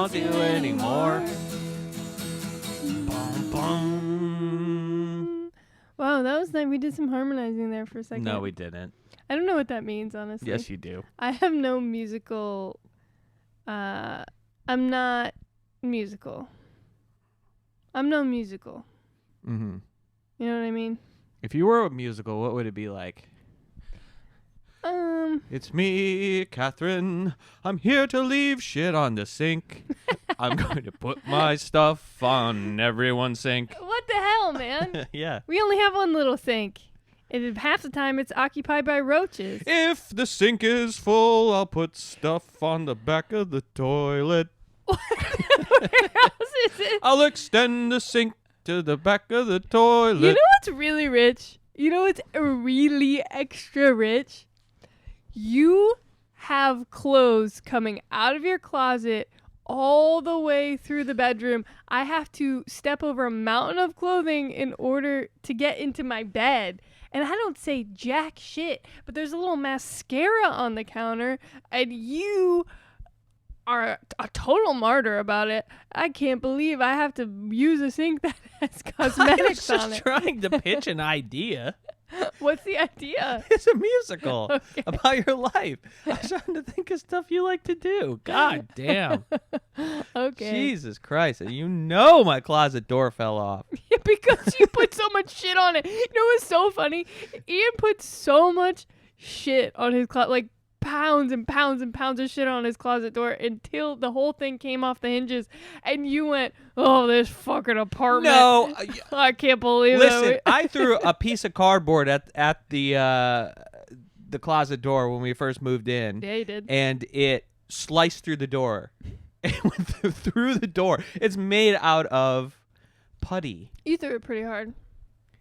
want you anymore. Bum, bum. Wow, that was nice. We did some harmonizing there for a second. No, we didn't. I don't know what that means, honestly. Yes, you do. I have no musical. I'm not musical. I'm no musical. Mm-hmm. You know what I mean? If you were a musical, what would it be like? It's me, Catherine. I'm here to leave shit on the sink. I'm going to put my stuff on everyone's sink. What the hell, man? Yeah. We only have one little sink. And half the time it's occupied by roaches. If the sink is full, I'll put stuff on the back of the toilet. Where else is it? I'll extend the sink to the back of the toilet. You know what's really rich? You know what's really extra rich? You have clothes coming out of your closet all the way through the bedroom. I have to step over a mountain of clothing in order to get into my bed. And I don't say jack shit, but there's a little mascara on the counter, and you are a total martyr about it. I can't believe I have to use a sink that has cosmetics I was on just it. trying to pitch an idea. What's the idea? It's a musical Okay. about your life. I was trying to think of stuff you like to do. God damn. Okay. Jesus Christ. You know my closet door fell off. Yeah, because you put so much shit on it. You know what's so funny? Ian put so much shit on his closet, like pounds and pounds and pounds of shit on his closet door until the whole thing came off the hinges, and you went, "Oh, this fucking apartment." No. I can't believe Listen, it. I threw a piece of cardboard at the closet door when we first moved in. Yeah, you did. And it sliced through the door. It went through the door. It's made out of putty. You threw it pretty hard.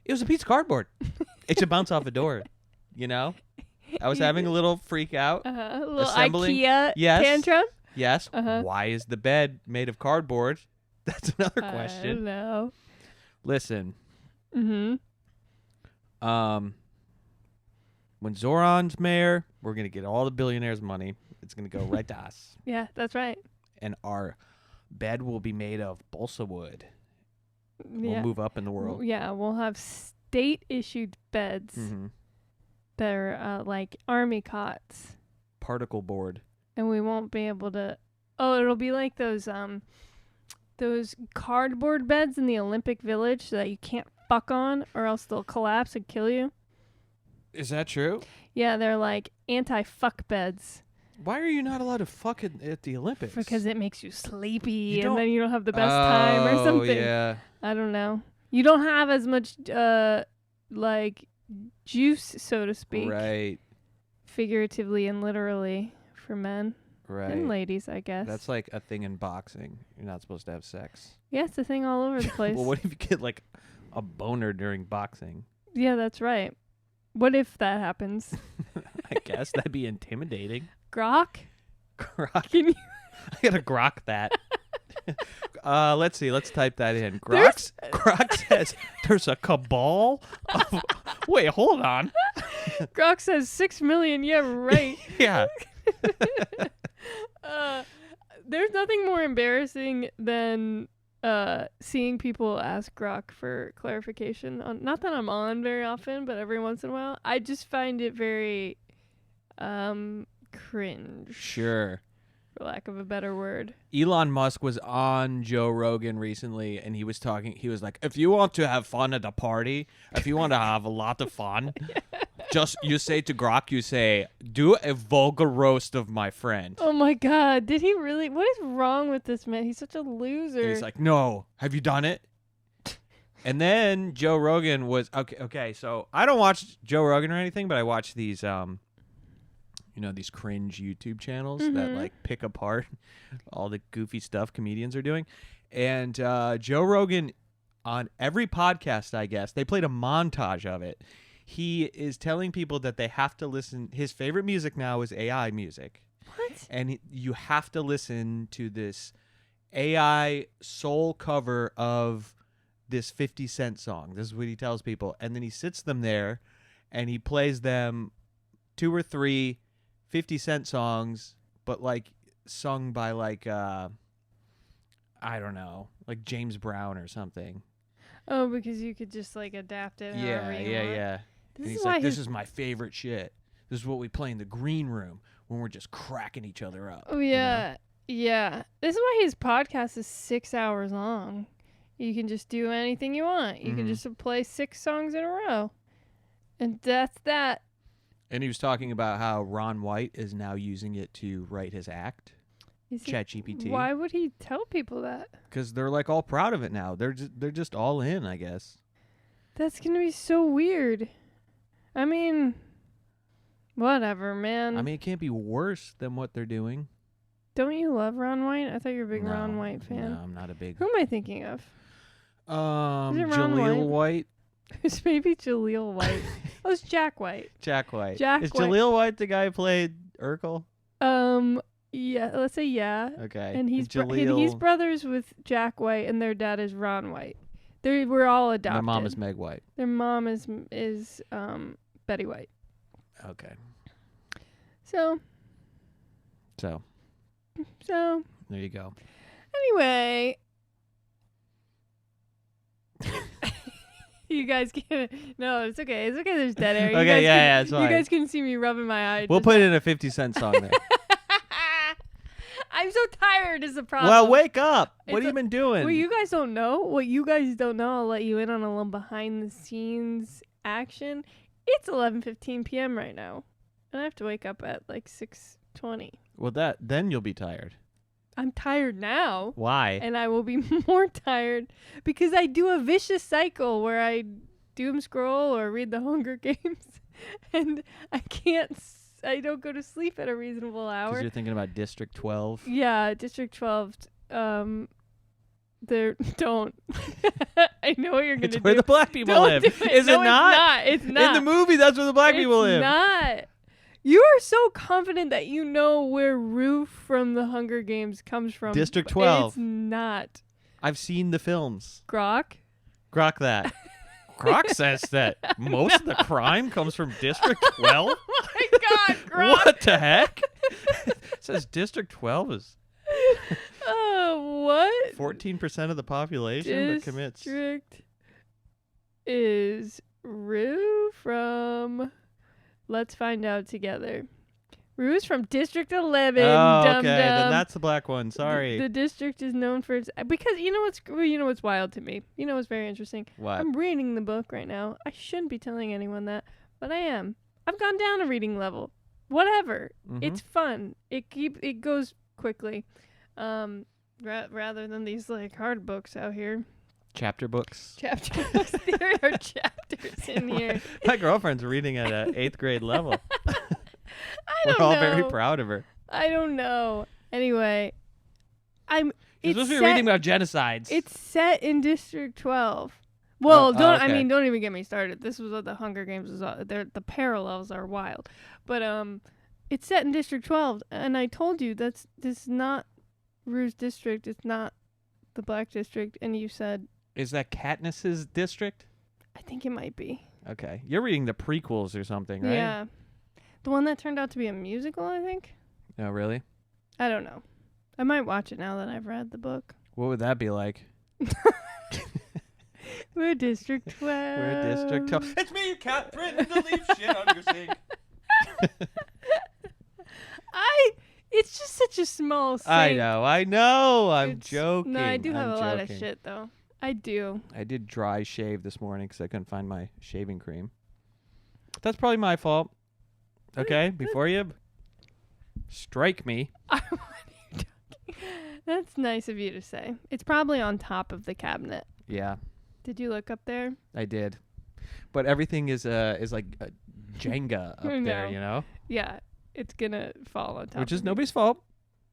It was a piece of cardboard. It should bounce off a door, you know? I was having a little freak out. A little Assembling- IKEA Yes. tantrum. Yes. Uh-huh. Why is the bed made of cardboard? That's another I don't question. know. Listen, Mm-hmm. when Zoran's mayor, we're going to get all the billionaires' money. It's going to go right to us. Yeah, that's right. And our bed will be made of balsa wood. Yeah. We'll move up in the world. Yeah, we'll have state-issued beds Mm-hmm. that are like army cots. Particle board. And we won't be able to. Oh, it'll be like those cardboard beds in the Olympic Village that you can't fuck on, or else they'll collapse and kill you. Is that true? Yeah, they're like anti-fuck beds Why are you not allowed to fuck at the Olympics? because it makes you sleepy, You and then you don't have the best time or Oh, something. yeah. I don't know. You don't have as much like juice, so to speak, Right. figuratively and literally, for men Right. and ladies, I guess. That's like a thing in boxing. You're not supposed to have sex. Yeah, it's a thing all over the place. Well, what if you get like a boner during boxing? Yeah, that's right. What if that happens? I guess that'd be intimidating. Grok? Grok. Can you? I gotta grok that. Let's see. Let's type that in. There's- Grok says there's a cabal. Wait, hold on. Grok says 6 million. Yeah, right. Yeah. There's nothing more embarrassing than seeing people ask Grok for clarification on. Not that I'm on very often, but every once in a while, I just find it very cringe, Sure. for lack of a better word. Elon Musk was on Joe Rogan recently, and he was talking. He was like, if you want to have fun at a party, if you want to have a lot of fun, just you say to Grok, you say, do a vulgar roast of my friend. Oh my God! Did he really? What is wrong with this man? He's such a loser. And he's like, no, have you done it? And then Joe Rogan was okay. So I don't watch Joe Rogan or anything, but I watch these these cringe YouTube channels that like pick apart all the goofy stuff comedians are doing. And Joe Rogan, on every podcast, I guess, they played a montage of it. He is telling people that they have to listen. His favorite music now is AI music. What? And you have to listen to this AI soul cover of this 50 Cent song. This is what he tells people. And then he sits them there and he plays them 2 or 3 50 Cent songs, but like sung by like I don't know, like James Brown or something. Oh, because you could just like adapt it. Yeah, however you yeah, want. yeah. This And is he's why like, his this is my favorite shit. This is what we play in the green room when we're just cracking each other up. Oh yeah, yeah. This is why his podcast is 6 hours long. You can just do anything you want. You can just play 6 songs in a row, and that's that. And he was talking about how Ron White is now using it to write his act. ChatGPT. Why would he tell people that? Because they're like all proud of it now. They're just all in, I guess. That's gonna be so weird. I mean, whatever, man. I mean, it can't be worse than what they're doing. Don't you love Ron White? I thought you were a big No, Ron White fan. No, I'm not a big. Who am I thinking of? Is it Ron Jaleel White. It's maybe Jaleel White. Oh, it's Jack White. Jack White. Jack Is White. Jaleel White the guy who played Urkel? Yeah, let's say yeah. Okay. And he's Jaleel. he's brothers with Jack White, and their dad is Ron White. We're all adopted. Their mom is Meg White. Their mom is Betty White. Okay. So there you go. anyway, you guys can no, it's okay. It's okay. There's dead air. You Okay, guys yeah, can, it's fine. You guys can see me rubbing my eye. We'll just put in a 50 Cent song there. I'm so tired is the problem. Well, wake up. What It's have you been doing? What you guys don't know, I'll let you in on a little behind the scenes action. It's 11:15 p.m. right now, and I have to wake up at like 6:20. Well, then you'll be tired. I'm tired now, Why? and I will be more tired because I do a vicious cycle where I doom scroll or read the Hunger Games, and I don't go to sleep at a reasonable hour. Because you're thinking about District 12. Yeah, District 12. Don't. I know what you're gonna It's do. where the black people Don't live. do it. Is No, it not? It's not. In the movie, that's where the black people live. It's not. You are so confident that you know where Rue from the Hunger Games comes from. District but 12. It's not. I've seen the films. Grok? Grok that. Grok says that most of the crime comes from District 12? Oh my God, Grok. What the heck? It says District 12 is What? 14% of the population that commits. District is Rue from... Let's find out together. Rue's from District 11. Oh, dum okay. Then dum. that's the black one. Sorry. The district is known for its... Because you know what's wild to me? You know what's very interesting? What? I'm reading the book right now. I shouldn't be telling anyone that, but I am. I've gone down a reading level. Whatever. Mhm. It's fun. It goes quickly. Rather than these like hard books out here. Chapter books. Chapter books. There are chapters in here. My girlfriend's reading at an 8th grade level. I don't We're all know. very proud of her. I don't know. Anyway, She's it's supposed to be set- reading about genocides. It's set in District 12. Well, okay. don't even get me started. This was what the Hunger Games was. The parallels are wild, but it's set in District 12, and I told you this is not Rue's district. It's not the Black District, and you said Is that Katniss's district? I think it might be. Okay. You're reading the prequels or something, right? Yeah, the one that turned out to be a musical. I think. Oh, really? I don't know. I might watch it now that I've read the book. What would that be like? We're District 12. We're District 12. It's me, Catherine, the leaf shit on your sink. It's just such a small sink. I know. I'm joking. No, I do have I'm a lot of joking. shit, though. I do. I did dry shave this morning because I couldn't find my shaving cream. That's probably my fault. Okay, before you strike me. What are you talking? That's nice of you to say. It's probably on top of the cabinet. Yeah, Did you look up there? I did. But everything is like Jenga up No. there, you know? Yeah, it's gonna fall on top. Which is of nobody's fault.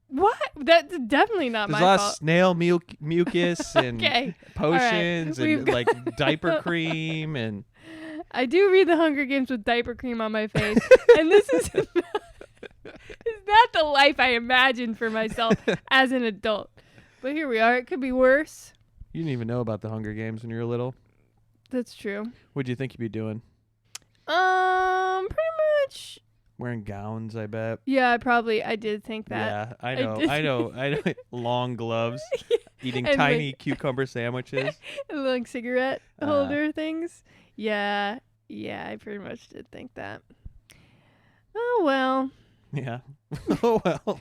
What? That's definitely not There's my a lot fault. of snail mucus and Okay. potions We've and got- like diaper cream and I do read the Hunger Games with diaper cream on my face, and this is not the life I imagined for myself as an adult. But here we are. It could be worse. you didn't even know about the Hunger Games when you were little. That's true. What'd you think you'd be doing? Pretty much Wearing gowns, I bet. Yeah, I did think that. Yeah, I did. know. Long gloves, eating And tiny cucumber sandwiches. And like cigarette holder things. Yeah, I pretty much did think that. Oh well. Yeah. Oh well.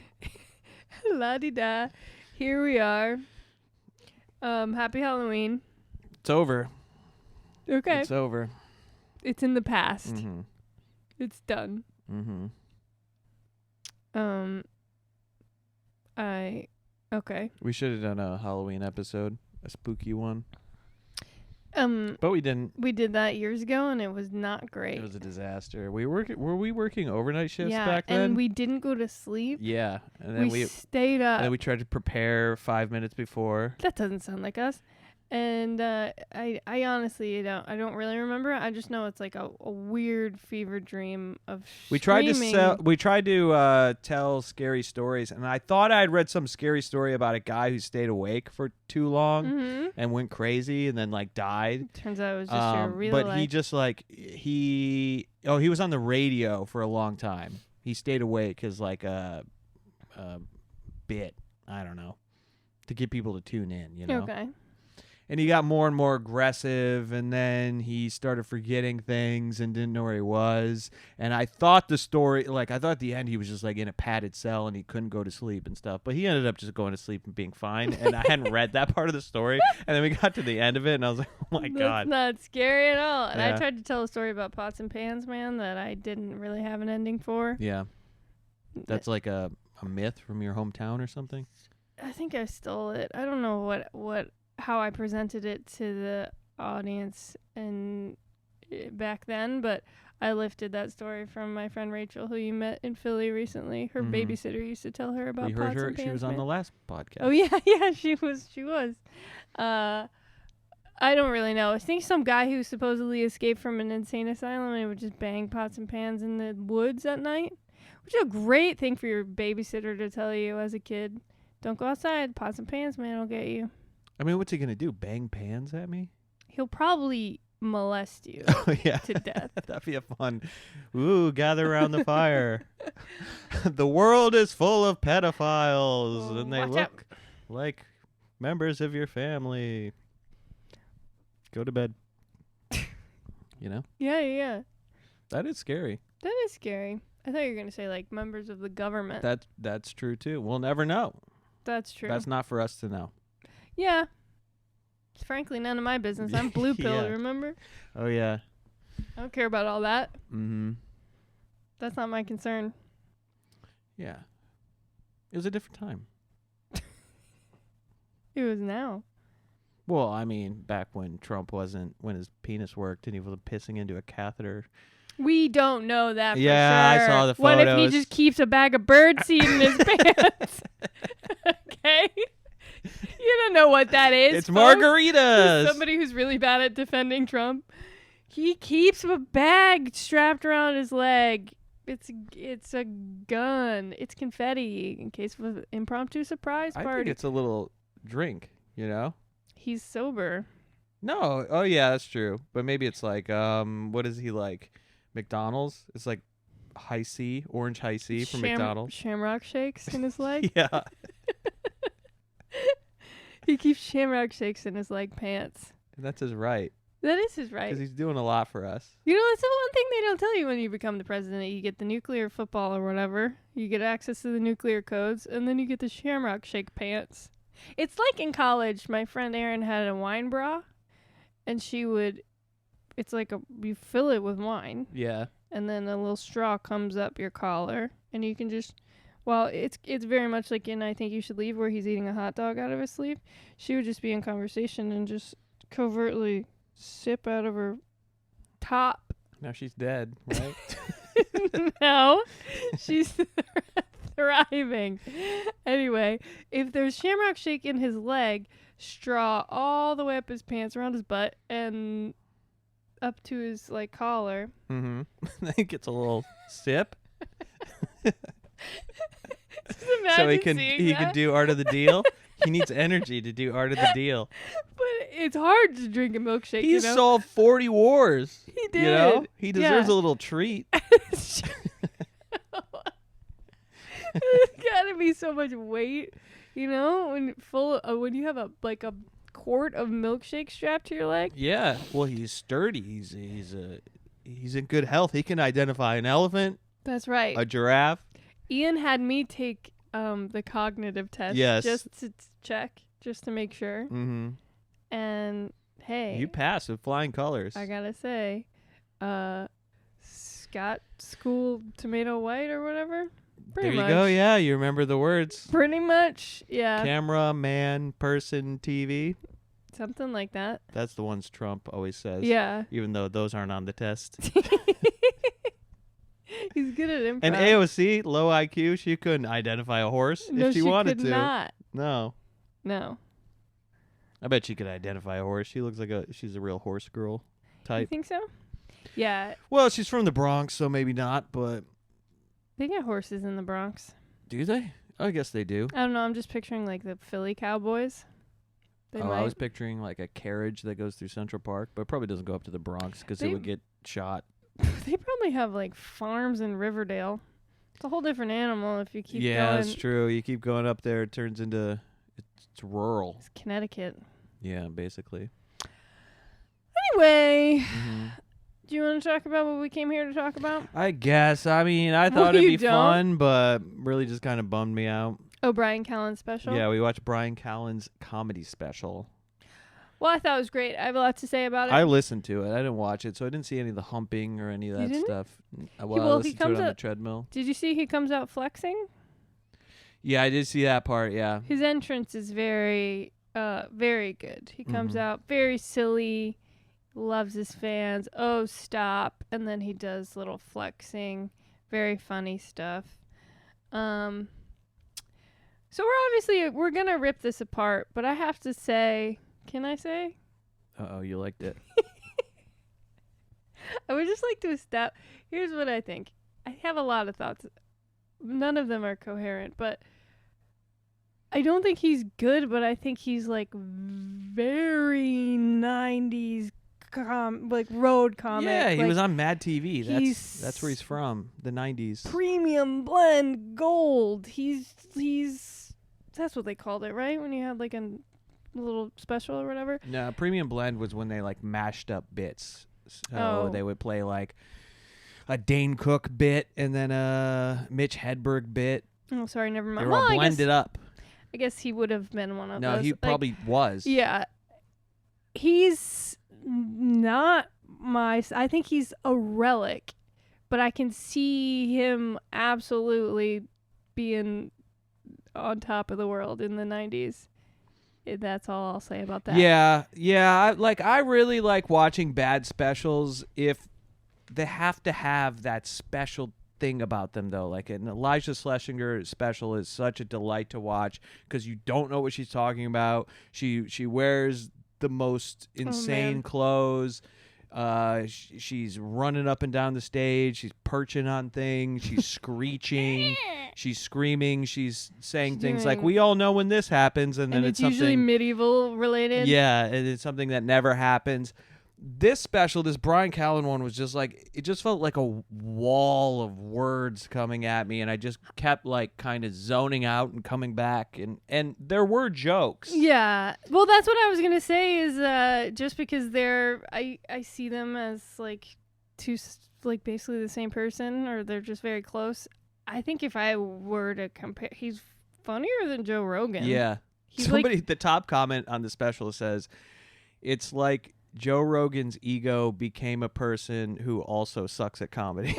La-di-da. Here we are. Happy Halloween. It's over. Okay. It's over. It's in the past. Mm-hmm. It's done. Mm-hmm. Okay. We should have done a Halloween episode, a spooky one. But we didn't. We did that years ago, and it was not great. It was a disaster. Were we working overnight shifts yeah, back then? and we didn't go to sleep. Yeah, and then we stayed up. And then we tried to prepare 5 minutes before. That doesn't sound like us. And I honestly I don't really remember. I just know it's like a weird fever dream of We tried to tell scary stories, and I thought I'd read some scary story about a guy who stayed awake for too long and went crazy and then like died. Turns out it was just your real life. But he just like he was on the radio for a long time. He stayed awake as like a bit, I don't know, to get people to tune in, you know. Okay. And he got more and more aggressive, and then he started forgetting things and didn't know where he was. And I thought the story, like, I thought at the end he was just, like, in a padded cell and he couldn't go to sleep and stuff. But he ended up just going to sleep and being fine. And I hadn't read that part of the story. And then we got to the end of it, and I was like, oh, my God. That's not scary at all. And Yeah. I tried to tell a story about pots and pans, man, that I didn't really have an ending for. Yeah. That's like a myth from your hometown or something? I think I stole it. I don't know how I presented it to the audience and back then, but I lifted that story from my friend Rachel, who you met in Philly recently. Her babysitter used to tell her about We pots heard her. and pans. She was on the last podcast. Oh yeah, she was. I don't really know. I think some guy who supposedly escaped from an insane asylum and would just bang pots and pans in the woods at night, which is a great thing for your babysitter to tell you as a kid. Don't go outside. Pots and pans, man, will get you. I mean, what's he going to do? Bang pans at me? He'll probably molest you to death. That'd be a fun. Ooh, gather around the fire. The world is full of pedophiles, and they look like members of your family. Go to bed. You know? Yeah. That is scary. That is scary. I thought you were going to say, like, members of the government. That's true, too. We'll never know. That's true. That's not for us to know. Yeah. It's frankly none of my business. I'm blue pill, Yeah. remember? Oh, yeah. I don't care about all that. Mm-hmm. That's not my concern. Yeah. It was a different time. It was now. Well, I mean, back when when his penis worked and he was pissing into a catheter. We don't know that for Yeah, sure. I saw the What if he photos. just keeps a bag of birdseed in his pants? Okay? You don't know what that is. It's folks. margaritas. Somebody who's really bad at defending Trump. He keeps a bag strapped around his leg. It's a gun. It's confetti in case of an impromptu surprise party. I think it's a little drink, you know? He's sober. No. Oh, yeah, that's true. But maybe it's like, what is he like? McDonald's? It's like high C, orange high C from McDonald's. Shamrock shakes in his leg? Yeah. He keeps shamrock shakes in his leg pants. And that's his right. That is his right. Because he's doing a lot for us. You know, it's the one thing they don't tell you when you become the president. You get the nuclear football or whatever. You get access to the nuclear codes, and then you get the shamrock shake pants. It's like in college. My friend Erin had a wine bra, and it's like you fill it with wine. Yeah. And then a little straw comes up your collar, and you can just... Well, it's very much like in I Think You Should Leave, where he's eating a hot dog out of his sleeve. She would just be in conversation and just covertly sip out of her top. Now she's dead, right? No, she's thriving. Anyway, if there's shamrock shake in his leg, straw all the way up his pants, around his butt, and up to his like collar. Mm-hmm. Then he gets a little sip. So he can do Art of the Deal. He needs energy to do Art of the Deal. But it's hard to drink a milkshake. He solved 40 wars. He did. You know, he deserves Yeah. a little treat. There's gotta be so much weight, when you have a quart of milkshake strapped to your leg. Yeah. Well, he's sturdy. He's in good health. He can identify an elephant, That's right. a giraffe. Ian had me take the cognitive test. Yes. Just to check, just to make sure. Mm-hmm. And hey, You passed with flying colors. I gotta say, Scott School Tomato White or whatever. Pretty there you much. go. Yeah, you remember the words. Pretty much, yeah. Camera, man, person, TV. Something like that. That's the ones Trump always says. Yeah. Even though those aren't on the test. He's good at improv. And AOC, low IQ, she couldn't identify a horse No, if she wanted could to. not. No. No. I bet she could identify a horse. She looks like she's a real horse girl You type. think so? Yeah. Well, she's from the Bronx, so maybe not, but They got horses in the Bronx. do they? I guess they do. I don't know. I'm just picturing like the Philly Cowboys. They I might. was picturing like a carriage that goes through Central Park, but it probably doesn't go up to the Bronx because They- it would get shot. They probably have like farms in Riverdale. It's a whole different animal if you keep Yeah, going. that's true. You keep going up there, it turns into it's rural. It's Connecticut. Yeah, basically. Anyway, Mm-hmm. do you want to talk about what we came here to talk about? I guess. I mean, I Well, thought it'd you be don't. fun, but really just kind of bummed me out. Oh, Bryan Callen special? Yeah, we watched Bryan Callen's comedy special. Well, I thought it was great. I have a lot to say about it. I listened to it. I didn't watch it, so I didn't see any of the humping or any of You that didn't? stuff. Well, well, I if he listened to it comes on the up- treadmill. Did you see he comes out flexing? Yeah, I did see that part, yeah. His entrance is very good. He comes Mhm. out very silly, loves his fans. Oh, stop. And then he does little flexing, very funny stuff. So we're going to rip this apart, but I have to say, can I say? Uh-oh, you liked it. I would just like to here's what I think. I have a lot of thoughts. None of them are coherent, but I don't think he's good, but I think he's like very 90s road comic. Yeah, he like was on Mad TV. he's- That's where he's from, the 90s. premium blend gold. He's that's what they called it, right? When you had like a little special or whatever. No, Premium Blend was when they like mashed up bits. So Oh. they would play like a Dane Cook bit and then a Mitch Hedberg bit. Oh, sorry, never They mind. were all Well, blended up. I guess he would have been one of No, those. he Like, probably was. Yeah. He's not I think he's a relic, but I can see him absolutely being on top of the world in the 90s. That's all I'll say about that. Yeah. I really like watching bad specials if they have to have that special thing about them, though. Like an Elijah Schlesinger special is such a delight to watch because you don't know what she's talking about. She wears the most insane man. clothes. She's running up and down the stage. She's perching on things. She's screeching. She's screaming. She's saying She's things like, doing- "We all know when this happens," and then And it's it's usually something. medieval related. Yeah, and it's something that never happens. This special, this Bryan Callen one, was just like, it just felt like a wall of words coming at me, and I just kept like kind of zoning out and coming back, and there were jokes. Yeah. Well, that's what I was going to say is just because I see them as like like basically the same person, or they're just very close. I think if I were to compare, he's funnier than Joe Rogan. Yeah. He's Somebody, the top comment on the special says, it's like Joe Rogan's ego became a person who also sucks at comedy.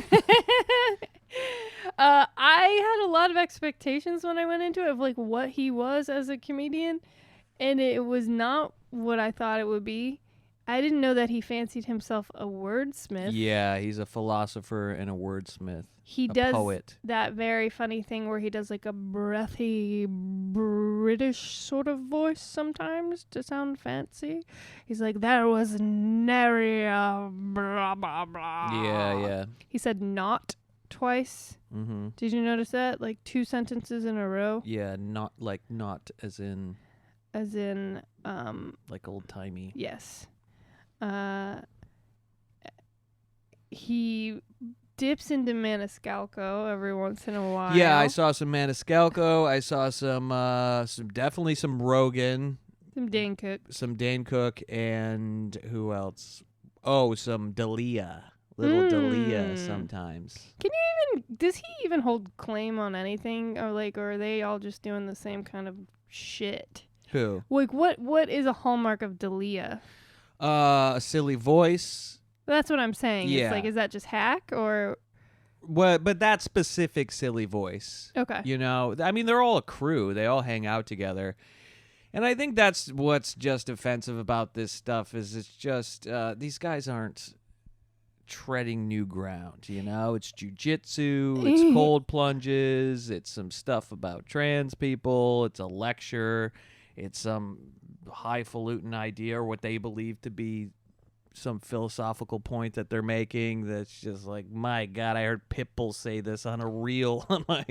I had a lot of expectations when I went into it of like what he was as a comedian, and it was not what I thought it would be. I didn't know that he fancied himself a wordsmith. Yeah, he's a philosopher and a wordsmith. He a does poet. that very funny thing where he does like a breathy British sort of voice sometimes to sound fancy. He's like, there was nary a blah, blah, blah. Yeah. He said not twice. Mm-hmm. Did you notice that? Like 2 sentences in a row. Yeah, not as in As in, like old timey. yes. He dips into Maniscalco every once in a while. Yeah, I saw some Maniscalco. I saw definitely some Rogan, Some Dane Cook. some Dane Cook, and who else? Oh, some Dalia. Little Dalia sometimes. Does he even hold claim on anything, or are they all just doing the same kind of shit? Who? Like, what is a hallmark of Dalia? A silly voice. That's what I'm saying. Yeah. It's is that just hack or? But that specific silly voice. Okay. You know, I mean, they're all a crew. They all hang out together. And I think that's what's just offensive about this stuff is it's just these guys aren't treading new ground, you know? It's jujitsu, it's cold plunges, it's some stuff about trans people, it's a lecture, it's some highfalutin idea or what they believe to be some philosophical point that they're making that's just like, my God, I heard Pitbull say this on a reel on my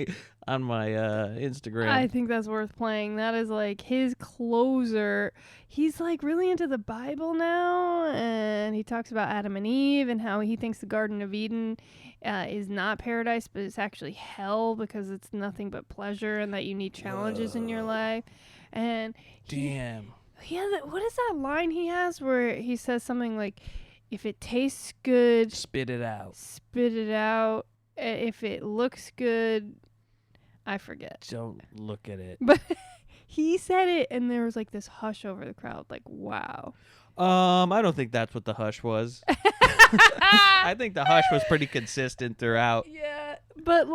Instagram. I think that's worth playing. That is his closer. He's really into the Bible now, and he talks about Adam and Eve and how he thinks the Garden of Eden is not paradise, but it's actually hell because it's nothing but pleasure and that you need challenges in your life. And damn. What is that line he has where he says something like, if it tastes good, spit it out. Spit it out. If it looks good, I forget. Don't look at it. But he said it, and there was this hush over the crowd. Wow. I don't think that's what the hush was. I think the hush was pretty consistent throughout. Yeah, but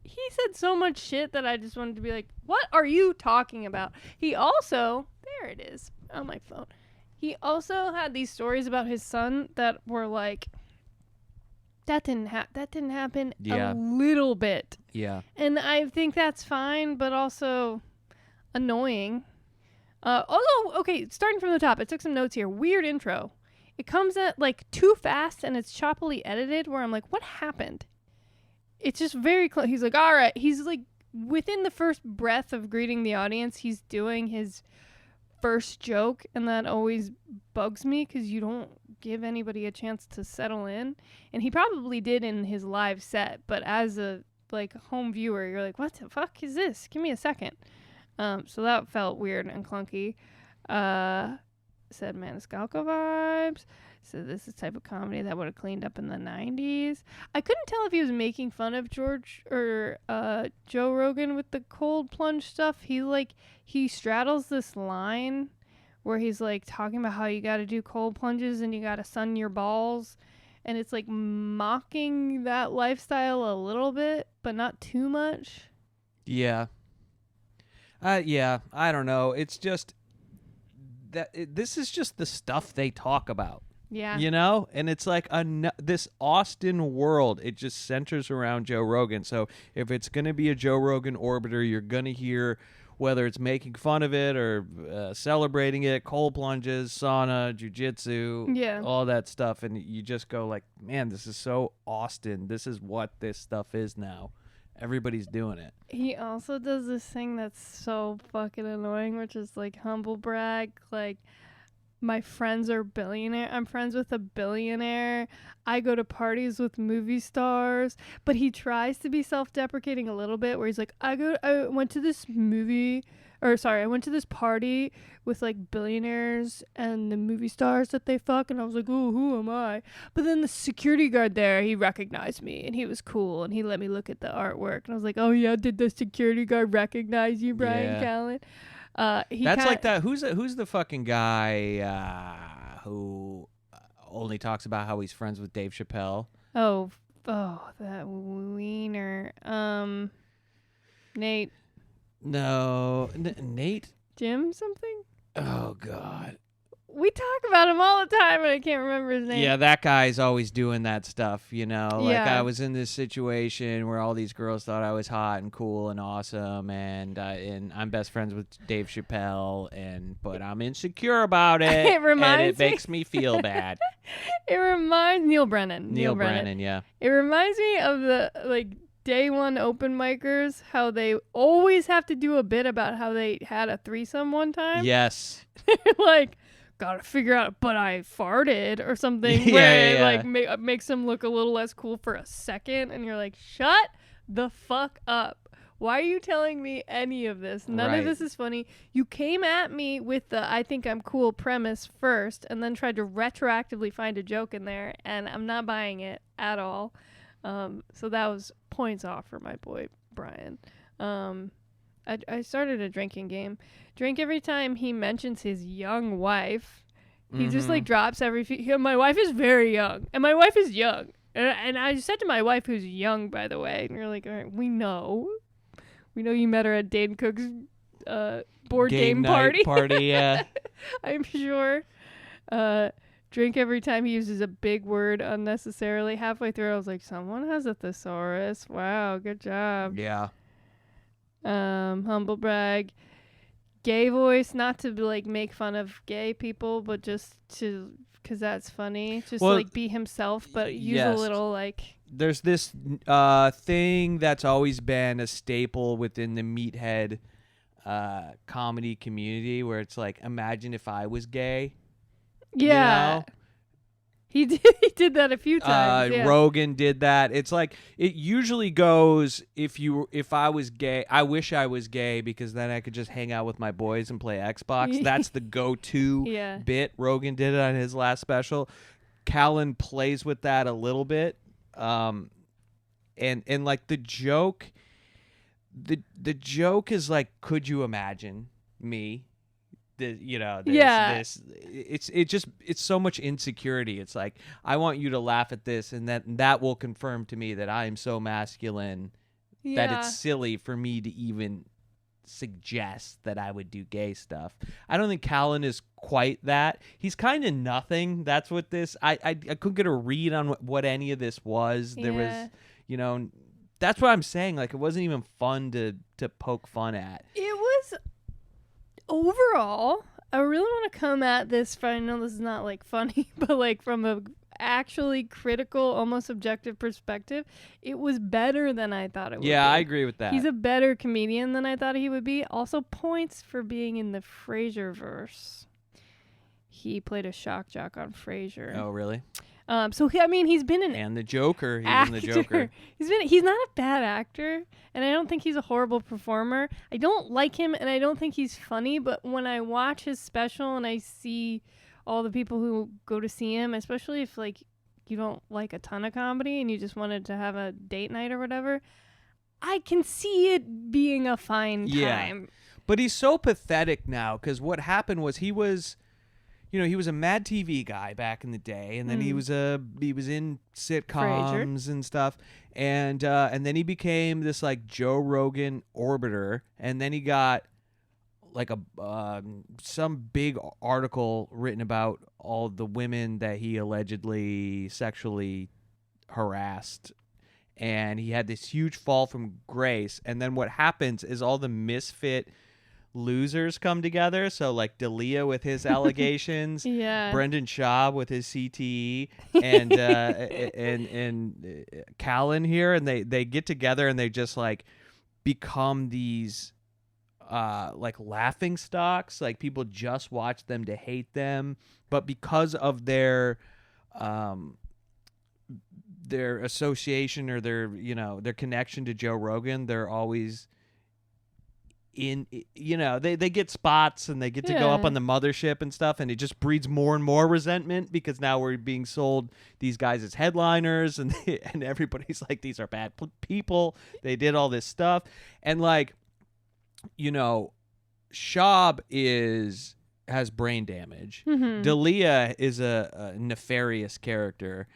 he said so much shit that I just wanted to be like, what are you talking about? He also, there it is on my phone. He also had these stories about his son that were that didn't happen a little bit. Yeah. And I think that's fine, but also annoying. Although, okay, starting from the top, I took some notes here. Weird intro. It comes at too fast and it's choppily edited where I'm like, what happened? It's just very close. He's like, all right. He's within the first breath of greeting the audience, he's doing his first joke. And that always bugs me because you don't give anybody a chance to settle in. And he probably did in his live set. But as a home viewer, you're like, what the fuck is this? Give me a second. So that felt weird and clunky. Said Maniscalco vibes. So this is the type of comedy that would have cleaned up in the 90s. I couldn't tell if he was making fun of George or Joe Rogan with the cold plunge stuff. He straddles this line where he's talking about how you got to do cold plunges and you got to sun your balls. And it's mocking that lifestyle a little bit, but not too much. Yeah. Yeah, I don't know. It's just this is just the stuff they talk about. Yeah. You know? And it's this Austin world, it just centers around Joe Rogan. So if it's going to be a Joe Rogan orbiter, you're going to hear whether it's making fun of it or celebrating it, cold plunges, sauna, jiu-jitsu, all that stuff. And you just go man, this is so Austin. This is what this stuff is now. Everybody's doing it. He also does this thing that's so fucking annoying, which is humble brag. My friends are billionaire. I'm friends with a billionaire. I go to parties with movie stars. But he tries to be self-deprecating a little bit where he's like, I went to this party with billionaires and the movie stars that they fuck. And I was like, oh, who am I? But then the security guard there, he recognized me and he was cool and he let me look at the artwork. And I was like, oh yeah, did the security guard recognize you, Bryan Callen? That's that. Who's the fucking guy who only talks about how he's friends with Dave Chappelle? Oh, that wiener. Nate. No, Nate. Jim something? Oh God. We talk about him all the time, and I can't remember his name. Yeah, that guy's always doing that stuff, you know? Yeah. I was in this situation where all these girls thought I was hot and cool and awesome, and I'm best friends with Dave Chappelle, but I'm insecure about it, and it makes me feel bad. It reminds Neil Brennan. Neil Brennan, yeah. It reminds me of the day one open micers, how they always have to do a bit about how they had a threesome one time. Yes. They're gotta figure out, but I farted or something. Yeah, where yeah, it, like makes him look a little less cool for a second, and you're like, shut the fuck up. Why are you telling me any of this? None of this is funny. You came at me with the I think I'm cool premise first, and then tried to retroactively find a joke in there, and I'm not buying it at all. So that was points off for my boy Bryan. I started a drinking game. Drink every time he mentions his young wife. He just like drops every few. My wife is very young, and my wife is young. And I said to my wife, who's young, by the way, and you're like, all right, we know you met her at Dane Cook's board game party. Yeah. I'm sure. Drink every time he uses a big word unnecessarily. Halfway through, I was like, someone has a thesaurus. Wow, good job. Yeah. Humble brag. Gay voice, not to like make fun of gay people, but just to, because that's funny. Just Well, like be himself, but use a little like. There's this thing that's always been a staple within the meathead comedy community where it's like, imagine if I was gay. Yeah. You know? He did that a few times. Yeah. Rogan did that. It's like it usually goes if I was gay, I wish I was gay because then I could just hang out with my boys and play Xbox. That's the go-to bit. Rogan did it on his last special. Callen plays with that a little bit. And like the joke is like, could you imagine me? It's so much insecurity. It's like, I want you to laugh at this, and that will confirm to me that I am so masculine that it's silly for me to even suggest that I would do gay stuff. I don't think Callen is quite that. He's kind of nothing. That's what this. I couldn't get a read on what any of this was. There was, that's what I'm saying. Like, it wasn't even fun to poke fun at. It was. Overall, I really want to come at this I know this is not like funny, but like from a actually critical, almost objective perspective, it was better than I thought it would be. Yeah, I agree with that. He's a better comedian than I thought he would be. Also, points for being in the Frasier-verse. He played a shock jock on Frasier. Oh, really? He's been an and the Joker. He's actor. in the Joker. He's not a bad actor, and I don't think he's a horrible performer. I don't like him, and I don't think he's funny. But when I watch his special and I see all the people who go to see him, especially if like you don't like a ton of comedy and you just wanted to have a date night or whatever, I can see it being a fine time. But he's so pathetic now because what happened was he was a Mad TV guy back in the day, and then he was in sitcoms Frasier. and stuff, and then he became this like Joe Rogan orbiter, and then he got like some big article written about all the women that he allegedly sexually harassed, and he had this huge fall from grace, and then what happens is all the misfit losers come together. So like D'Elia with his allegations, Brendan Schaub with his CTE, and Callen here, and they get together and they just like become these like laughing stocks. Like people just watch them to hate them, but because of their association or their connection to Joe Rogan, they're always they get spots and they get to go up on the mothership and stuff, and it just breeds more and more resentment because now we're being sold these guys as headliners, and everybody's like, these are bad people, they did all this stuff, and like Schaub has brain damage. D'Elia is a nefarious character,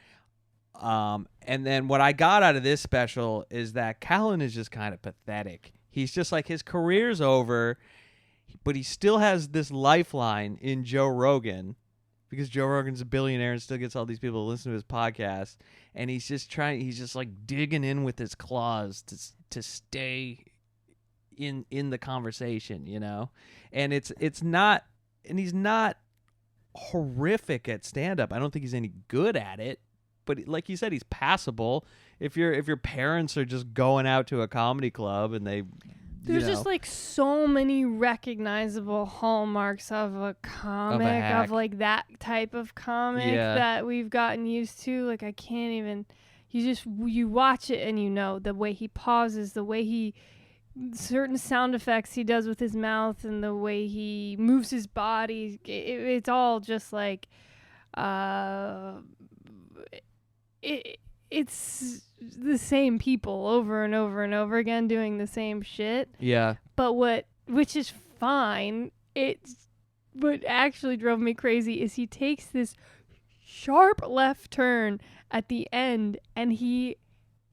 and then what I got out of this special is that Callen is just kind of pathetic. He's just like, his career's over, but he still has this lifeline in Joe Rogan because Joe Rogan's a billionaire and still gets all these people to listen to his podcast. And he's just like digging in with his claws to stay in the conversation, and it's not, and he's not horrific at stand-up. I don't think he's any good at it, but like you said, he's passable. If your parents are just going out to a comedy club and they There's just like so many recognizable hallmarks of a comic, of like that type of comic that we've gotten used to. Like I can't even. You watch it and you know the way he pauses, the way he certain sound effects he does with his mouth, and the way he moves his body. It's all just like, it's the same people over and over and over again doing the same shit. Yeah. But which is fine. What actually drove me crazy is he takes this sharp left turn at the end and he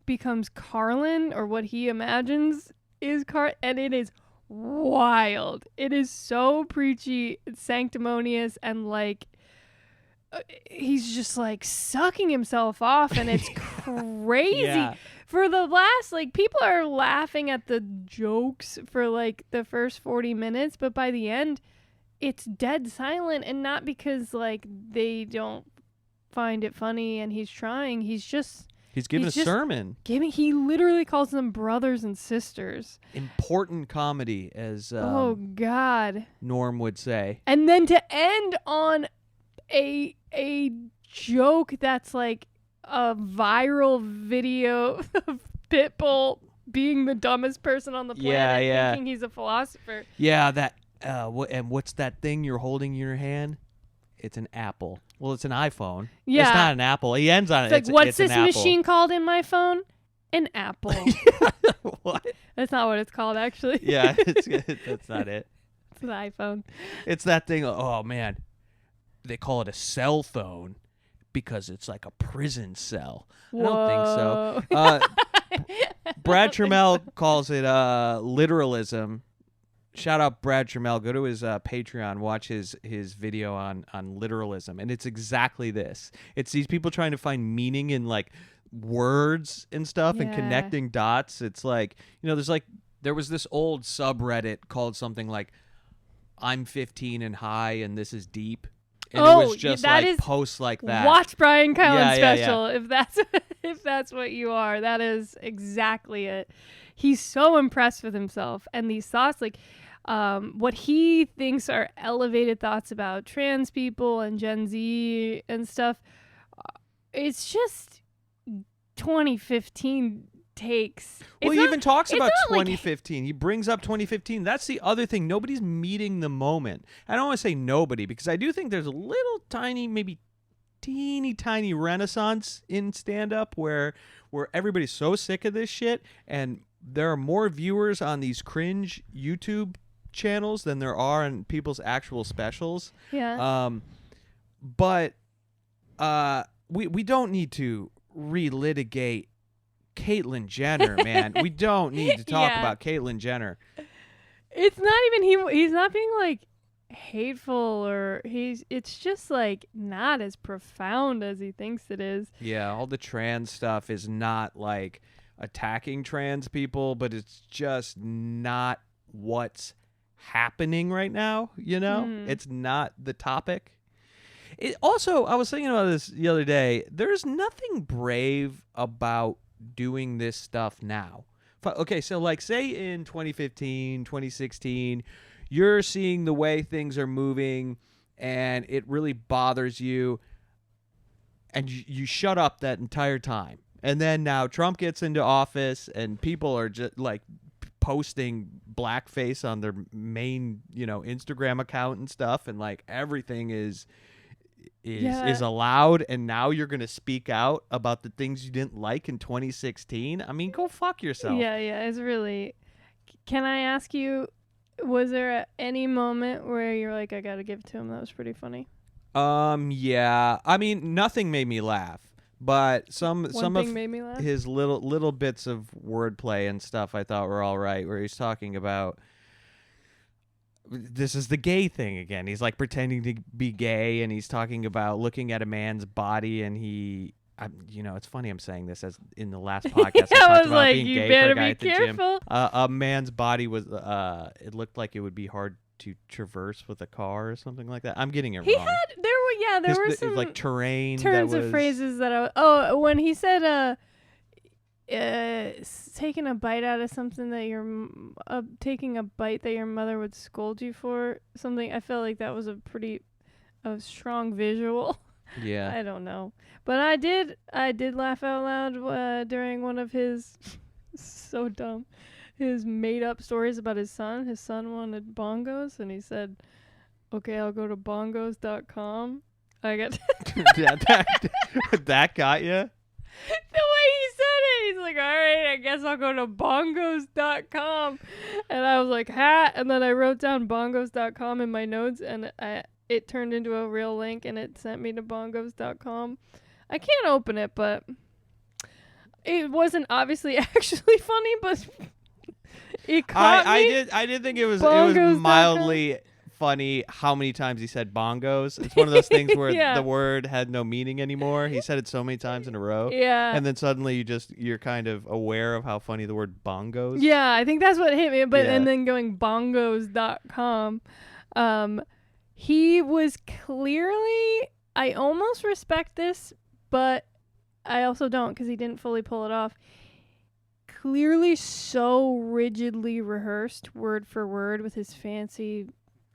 becomes Carlin, or what he imagines is and it is wild. It is so preachy, sanctimonious, and like he's just like sucking himself off, and it's crazy. Yeah. For the last, like, people are laughing at the jokes for like the first 40 minutes, but by the end it's dead silent, and not because like they don't find it funny and he's trying. He's giving a sermon. He literally calls them brothers and sisters. Important comedy, as oh God, Norm would say. And then to end on a joke that's like a viral video of Pitbull being the dumbest person on the planet, thinking he's a philosopher. Yeah, that. And what's that thing you're holding in your hand? It's an apple. Well, it's an iPhone. Yeah. It's not an apple. He ends on it. It's like, what's this machine called in my phone? An apple. What? That's not what it's called, actually. Yeah, that's not it. It's an iPhone. It's that thing. Oh, man. They call it a cell phone because it's like a prison cell. Whoa. I don't think so. Brad Trammell calls it literalism. Shout out Brad Trammell. Go to his Patreon. Watch his video on literalism, and it's exactly this. It's these people trying to find meaning in like words and stuff and connecting dots. It's like, there was this old subreddit called something like "I'm 15 and high and this is deep," and it was just like posts like that. Watch Bryan Callen special if that's what you are. That is exactly it. He's so impressed with himself and these thoughts, like what he thinks are elevated thoughts about trans people and Gen Z and stuff. It's just 2015 takes. Well, he even talks about 2015. He brings up 2015. That's the other thing. Nobody's meeting the moment. I don't want to say nobody, because I do think there's a little tiny, maybe teeny tiny renaissance in stand-up where everybody's so sick of this shit, and there are more viewers on these cringe YouTube channels than there are on people's actual specials. Yeah. But we don't need to relitigate Caitlyn Jenner, man. We don't need to talk about Caitlyn Jenner. It's not even he's not being like hateful, or it's just like not as profound as he thinks it is. Yeah, all the trans stuff is not like attacking trans people, but it's just not what's happening right now, It's not the topic. It also, I was thinking about this the other day, there's nothing brave about doing this stuff now. Okay, so like say in 2015, 2016, you're seeing the way things are moving and it really bothers you, and you shut up that entire time. And then now Trump gets into office and people are just like posting blackface on their main, Instagram account and stuff, and like everything is allowed, and now you're going to speak out about the things you didn't like in 2016. I mean, go fuck yourself. Yeah, it's really. Can I ask you, was there any moment where you're like, I got to give it to him, that was pretty funny? Yeah. I mean, nothing made me laugh. But some of made me laugh. His little bits of wordplay and stuff I thought were all right, where he's talking about, this is the gay thing again. He's like pretending to be gay, and he's talking about looking at a man's body, and it's funny I'm saying this, as in the last podcast I talked about being gay for a guy at the gym. A man's body was it looked like it would be hard to traverse with a car or something like that. I'm getting it wrong. There were some like terrain turns of phrases that when he said taking a bite out of something that taking a bite that your mother would scold you for something. I felt like that was a strong visual. Yeah. I don't know, but I did laugh out loud during one of his so dumb, his made up stories about his son. His son wanted bongos, and he said, "Okay, I'll go to bongos.com." I got that got you? The way he said it, he's like, all right, I guess I'll go to bongos.com. And I was like, ha. And then I wrote down bongos.com in my notes, and it turned into a real link, and it sent me to bongos.com. I can't open it, but it wasn't obviously actually funny, but it caught me. I did think it was mildly funny how many times he said bongos. It's one of those things where the word had no meaning anymore. He said it so many times in a row. Yeah. And then suddenly you're kind of aware of how funny the word bongos. Yeah, I think that's what hit me. But and then going bongos.com, he was clearly, I almost respect this, but I also don't, because he didn't fully pull it off. Clearly so rigidly rehearsed word for word with his fancy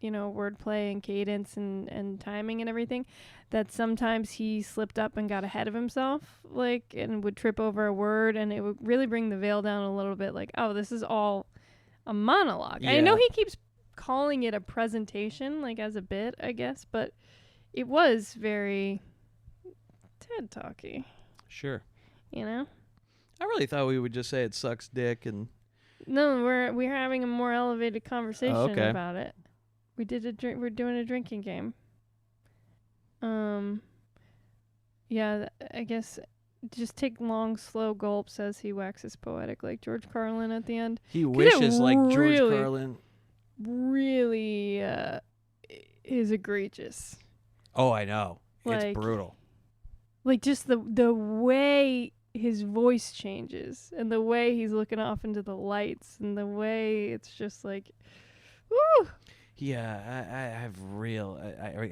wordplay and cadence and timing and everything, that sometimes he slipped up and got ahead of himself, and would trip over a word, and it would really bring the veil down a little bit, oh, this is all a monologue. Yeah. I know he keeps calling it a presentation, as a bit, I guess, but it was very TED Talky. Sure. I really thought we would just say it sucks dick and... No, we're having a more elevated conversation about it. We're doing a drinking game. Yeah, I guess just take long, slow gulps as he waxes poetic like George Carlin at the end. He wishes like George Carlin. Really is egregious. Oh, I know. It's brutal. Just the way his voice changes and the way he's looking off into the lights and the way it's just woo! Yeah, I have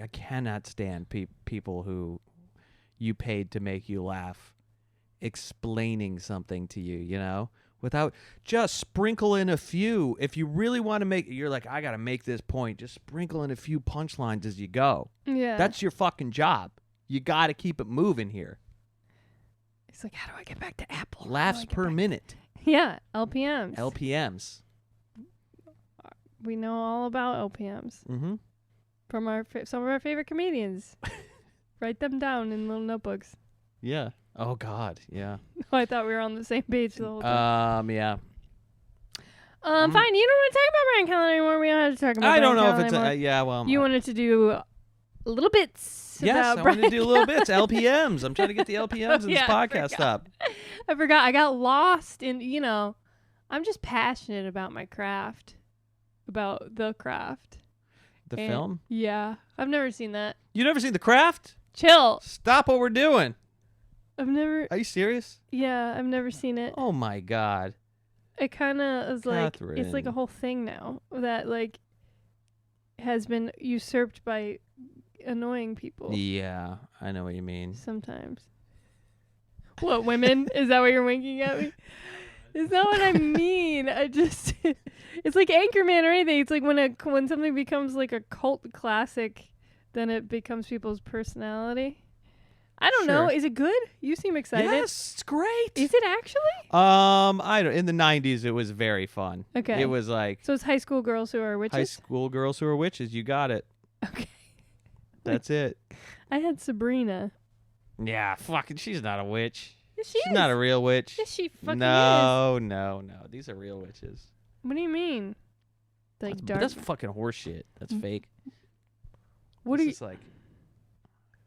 I cannot stand people who you paid to make you laugh explaining something to you, without just sprinkle in a few. If you really want to you're like, I got to make this point, just sprinkle in a few punchlines as you go. Yeah. That's your fucking job. You got to keep it moving here. It's like, how do I get back to Apple? Laughs per minute. Yeah, LPMs. LPMs. We know all about LPMs from some of our favorite comedians. Write them down in little notebooks. Yeah. Oh God. Yeah. I thought we were on the same page the whole time. Yeah. Fine. You don't want to talk about Bryan Callen anymore. We don't have to talk about. I don't know Bryan if Callen it's yeah. Well, you wanted to do little bits. Yes, I wanted to do little bits. LPMs. I'm trying to get the LPMs in this podcast up. I forgot. I got lost in. I'm just passionate about my craft. About The Craft. The film? Yeah. I've never seen that. You never seen The Craft? Chill. Stop what we're doing. I've never... Are you serious? Yeah, I've never seen it. Oh my God. It kind of is Catherine. It's like a whole thing now that has been usurped by annoying people. Yeah, I know what you mean. Sometimes. What, women? Is that what you're winking at me? Is that what I mean? It's like Anchorman or anything. It's like when something becomes like a cult classic, then it becomes people's personality. I don't know. Is it good? You seem excited. Yes, it's great. Is it actually? I don't. In the 90s, it was very fun. Okay. It was So it's high school girls who are witches? High school girls who are witches. You got it. Okay. That's it. I had Sabrina. Yeah, fucking. She's not a witch. Yes, she's not a real witch. Yes, she fucking is. No. These are real witches. What do you mean? That's fucking horseshit. That's fake. What It's like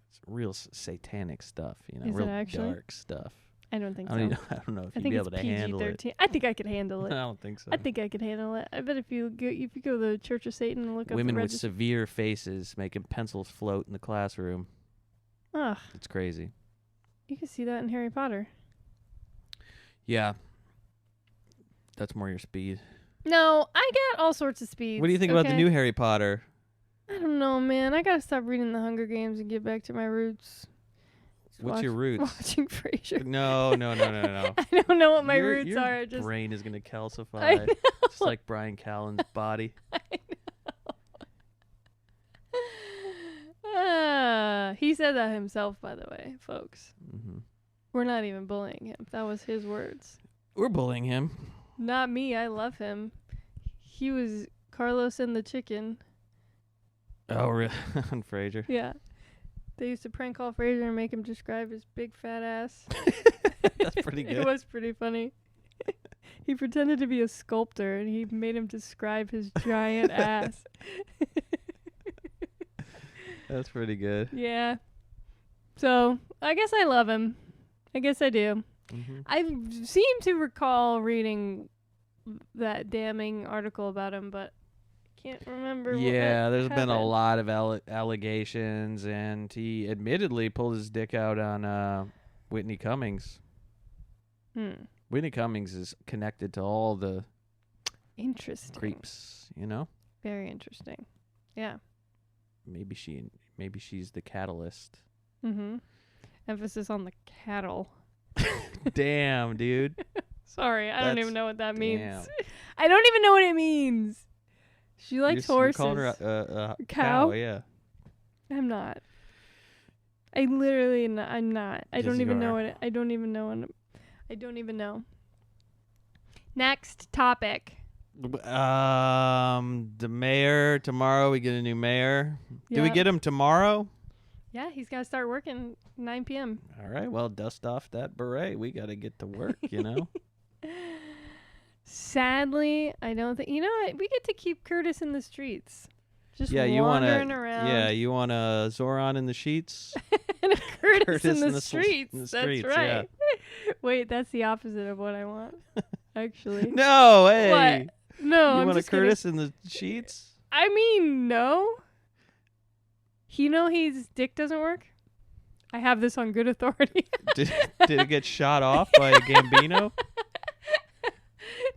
it's real satanic stuff, Is real it actually? dark stuff. I don't think so. I don't know if you'd be able to handle it. I think I could handle it. I don't think so. I think I could handle it. I bet if you go to the Church of Satan and look Women up the with severe faces making pencils float in the classroom. Ugh. It's crazy. You can see that in Harry Potter. Yeah. That's more your speed. No, I got all sorts of speeds. What do you think about the new Harry Potter? I don't know, man. I gotta stop reading the Hunger Games and get back to my roots. What's your roots? Watching Frasier. No. I don't know what my roots your are. Just brain is gonna I calcify, know. just like Bryan Callen's body. He said that himself, by the way, folks. Mm-hmm. We're not even bullying him. That was his words. We're bullying him. Not me. I love him. He was Carlos and the chicken. Oh, really? On Frasier. Yeah. They used to prank call Frasier and make him describe his big fat ass. That's pretty good. It was pretty funny. He pretended to be a sculptor and he made him describe his giant ass. That's pretty good. Yeah. So, I guess I love him. I guess I do. Mm-hmm. I seem to recall reading that damning article about him, but I can't remember. Yeah, there's been a happened. lot of allegations, and he admittedly pulled his dick out on Whitney Cummings. Whitney Cummings is connected to all the Interesting. creeps, you know? Very interesting. Yeah. Maybe she's the catalyst. Mm-hmm. Emphasis on the cattle. Damn, dude. Sorry, I don't That's- even know what that means. Damn. I don't even know what it means. She likes horses. You're calling her a Cow? yeah. I'm not. I'm not. I Yes, don't you even know are. what. I don't even know. I don't even know. Next topic. The mayor tomorrow. We get a new mayor. Do we Yeah. get him tomorrow? Yeah, he's got to start working 9 p.m. All right. Well, dust off that beret. We got to get to work. You know. Sadly, I don't think. You know what? We get to keep Curtis in the streets. Just You wandering wanna, around. Yeah, you want a Zoran in the sheets? and a Curtis, Curtis in the streets. in the That's streets, right. Wait, that's the opposite of what I want. Actually. No, hey. What? No, You I'm want a just kidding. Curtis in the sheets? I mean, no. You know his dick doesn't work? I have this on good authority. Did it get shot off by a Gambino?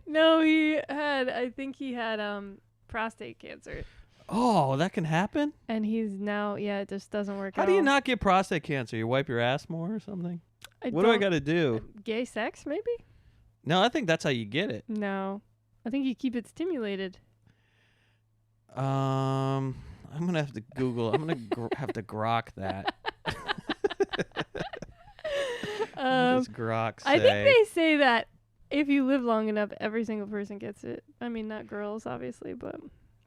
No, I think he had prostate cancer. Oh, that can happen? And he's now, it just doesn't work How at do you all. not get prostate cancer? You wipe your ass more or something? What do I got to do? Gay sex, maybe? No, I think that's how you get it. No. I think you keep it stimulated. I'm going to have to Google. I'm going to have to grok that. What does grok say? I think they say that if you live long enough, every single person gets it. I mean, not girls, obviously, but...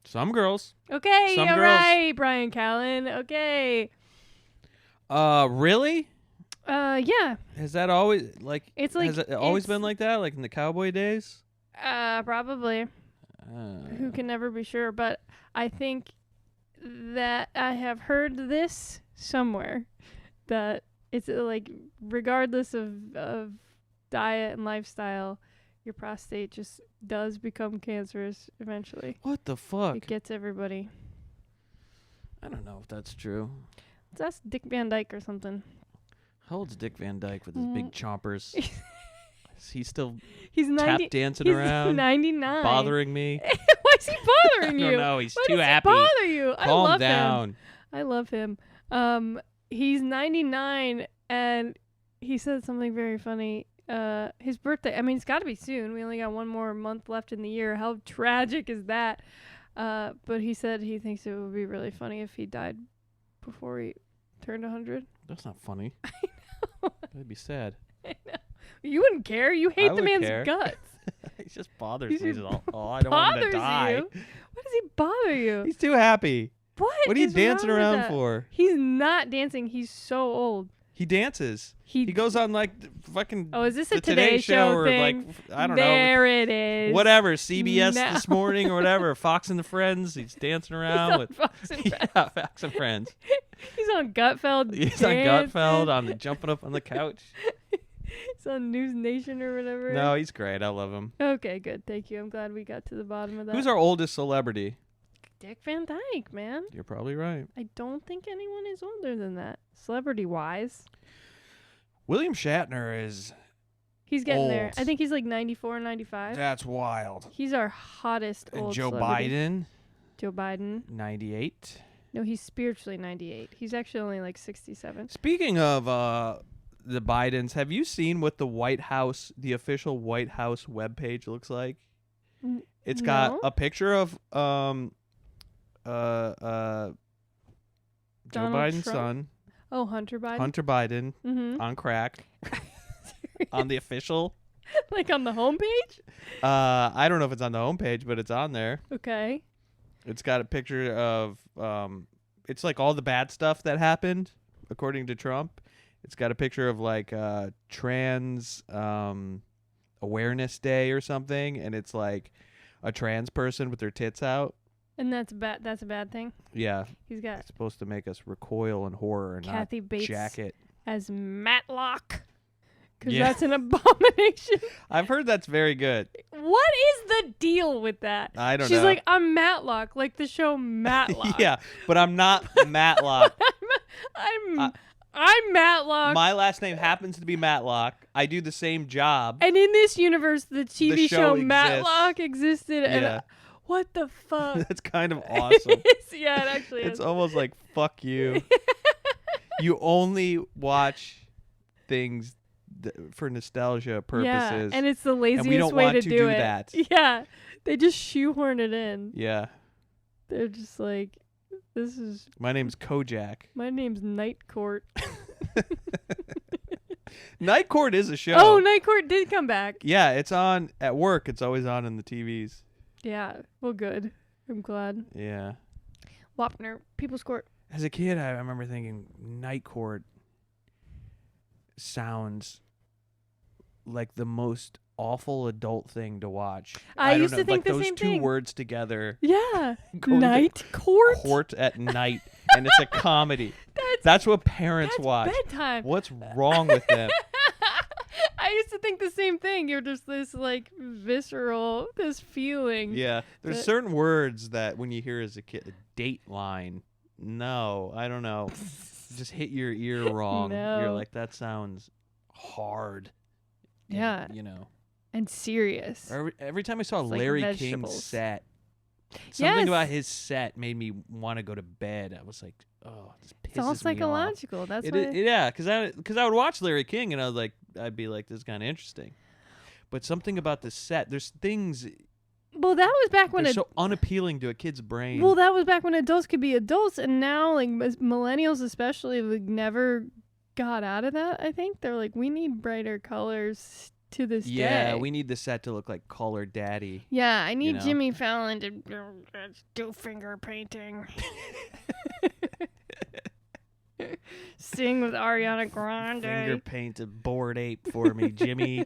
Some girls. Okay, Some all girls. right, Bryan Callen. Okay. Really? Yeah. Has that always, like... It's like... Has it always been like that? Like in the cowboy days? Probably. Who can never be sure, but I think that I have heard this somewhere, that it's like regardless of diet and lifestyle, your prostate just does become cancerous eventually. What the fuck? It gets everybody. I don't know if that's true. That's Dick Van Dyke or something. How old's Dick Van Dyke with his big chompers? Is he still He's 90. tap dancing He's around, 99. bothering me? Why is he bothering you? I don't know. He's Why too does happy. he bother you? I Calm love down. him. I love him. He's 99 and he said something very funny. His birthday, I mean, it's got to be soon. We only got one more month left in the year. How tragic is that? But he said he thinks it would be really funny if he died before he turned 100. That's not funny. I know. That'd be sad. I know. You wouldn't care. You hate the would man's care. guts. He just bothers He's me. just I don't want him to bothers die. you. Why does he bother you? He's too happy. What What are you is dancing wrong with around that? for? He's not dancing. He's so old. He dances. He He goes on like fucking Oh, is this a the Today Show or thing? like I don't know. There it is. Whatever, CBS Now. this morning or whatever, Fox and the Friends. He's dancing around He's on with Fox and Friends. yeah, Fox and Friends. He's on Gutfeld. He's on dancing. Gutfeld, on jumping up on the couch. He's on News Nation or whatever. No, he's great. I love him. Okay, good. Thank you. I'm glad we got to the bottom of that. Who's our oldest celebrity? Dick Van Dyke, man. You're probably right. I don't think anyone is older than that, celebrity-wise. William Shatner is. He's getting there. Old. I think he's like 94, 95. That's wild. He's our hottest And old Joe celebrity. Biden, Joe Biden. 98. No, he's spiritually 98. He's actually only like 67. Speaking of the Bidens, have you seen what the White House, the official White House webpage looks like? It's got No. a picture of Joe Donald Biden's Trump? son, Oh, Hunter Biden. Hunter Biden, Mm-hmm. on crack on the official. Like on the homepage? I don't know if it's on the homepage, but it's on there. Okay. It's got a picture of it's like all the bad stuff that happened according to Trump. It's got a picture of like trans awareness day or something, and it's like a trans person with their tits out. And that's bad. That's a bad thing. Yeah, He's got it's supposed to make us recoil in horror and Kathy not Bates jack it. as Matlock. Because Yeah. that's an abomination. I've heard that's very good. What is the deal with that? I don't She's know. like, I'm Matlock, like the show Matlock. Yeah, but I'm not Matlock. I'm Matlock. My last name happens to be Matlock. I do the same job. And in this universe, the TV show show exists. Matlock existed. And Yeah. what the fuck? That's kind of awesome. Yeah, it actually It's is. almost like, fuck you. You only watch things for nostalgia purposes. Yeah, and it's the laziest we don't way want to to do do it. that. Yeah, they just shoehorn it in. Yeah. They're just like, this is, My name's Kojak. my name's Night Court. Night Court is a show. Oh, Night Court did come back. Yeah, it's on at work. It's always on in the TVs. Yeah, well, good. I'm glad. Yeah. Wapner, People's Court. As a kid, I remember thinking Night Court sounds like the most awful adult thing to watch. I don't used know, to think like the those same two thing. words together. Yeah, Going to Night Court. Court at night, and it's a comedy. That's what parents That's watch. bedtime. What's wrong with them? I used to think the same thing. You're just this like visceral, this feeling. Yeah, there's That- certain words that when you hear as a kid, a Dateline. No, I don't know. Just hit your ear wrong. You're No. like, that sounds hard. And, Yeah. you know. And serious. Every time I saw It's like Larry King's vegetables. set, something Yes. about his set made me want to go to bed. I was like, oh, this pisses It's all me off. psychological. That's It why. is, yeah, because I would watch Larry King and I'd be like, this is kind of interesting. But something about the set, there's things well, that was back when they're so unappealing to a kid's brain. well, that was back when adults could be adults, and now like millennials especially like never got out of that. I think they're like, we need brighter colors to this yeah, day. we need the set to look like Color Daddy. Yeah, I need know? Jimmy Fallon to do finger painting. Sing with Ariana Grande. Finger paint a bored ape for me, Jimmy.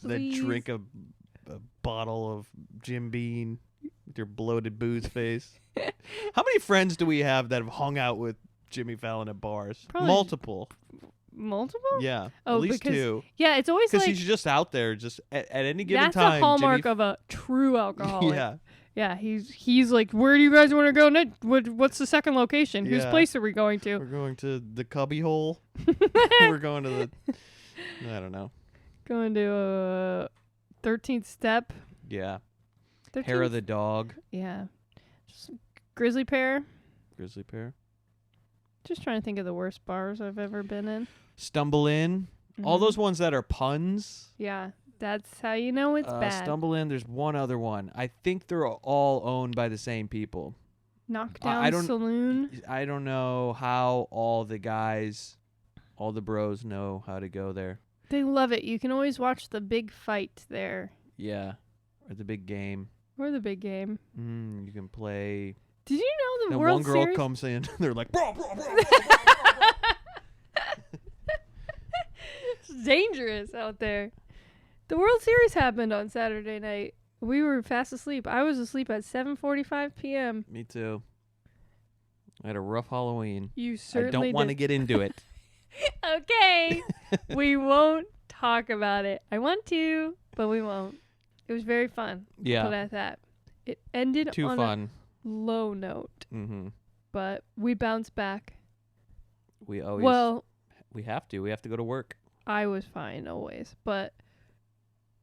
Then Please. drink a bottle of Jim Beam with your bloated booze face. How many friends do we have that have hung out with Jimmy Fallon at bars? Probably Multiple. Multiple? Yeah. Oh, at least because two. Yeah, it's always Because like he's just out there, just at any given that's time. a hallmark Jimmy of a true alcoholic. yeah. Yeah, he's like, where do you guys want to go next? What's the second location? Whose Yeah. place are we going We're to? going to the cubby hole. We're going to the. I don't know. Going to 13th step. Yeah. 13th? Hair of the dog. Yeah. Just grizzly pear. Grizzly pear. Just trying to think of the worst bars I've ever been in. Stumble in. All Mhm. those ones that are puns. Yeah, that's how you know it's bad. Stumble in. There's one other one. I think they're all owned by the same people. Knockdown I don't- Saloon. I don't know how all the guys, all the bros know how to go there. They love it. You can always watch the big fight there. Yeah. Or the big game. Or the big game. You can play. Did you know the And World one girl Series? comes in. They're like, bro, bro, bro. It's dangerous out there. The World Series happened on Saturday night. We were fast asleep. I was asleep at 7:45 p.m. Me too. I had a rough Halloween. You I certainly don't want to did. get into it. Okay. We won't talk about it. I want to, but we won't. It was very fun. Put it Yeah. at that. It ended Too on fun. a low note, Mm-hmm. but we bounced back. We always. Well, we have to. We have to go to work. I was fine always, but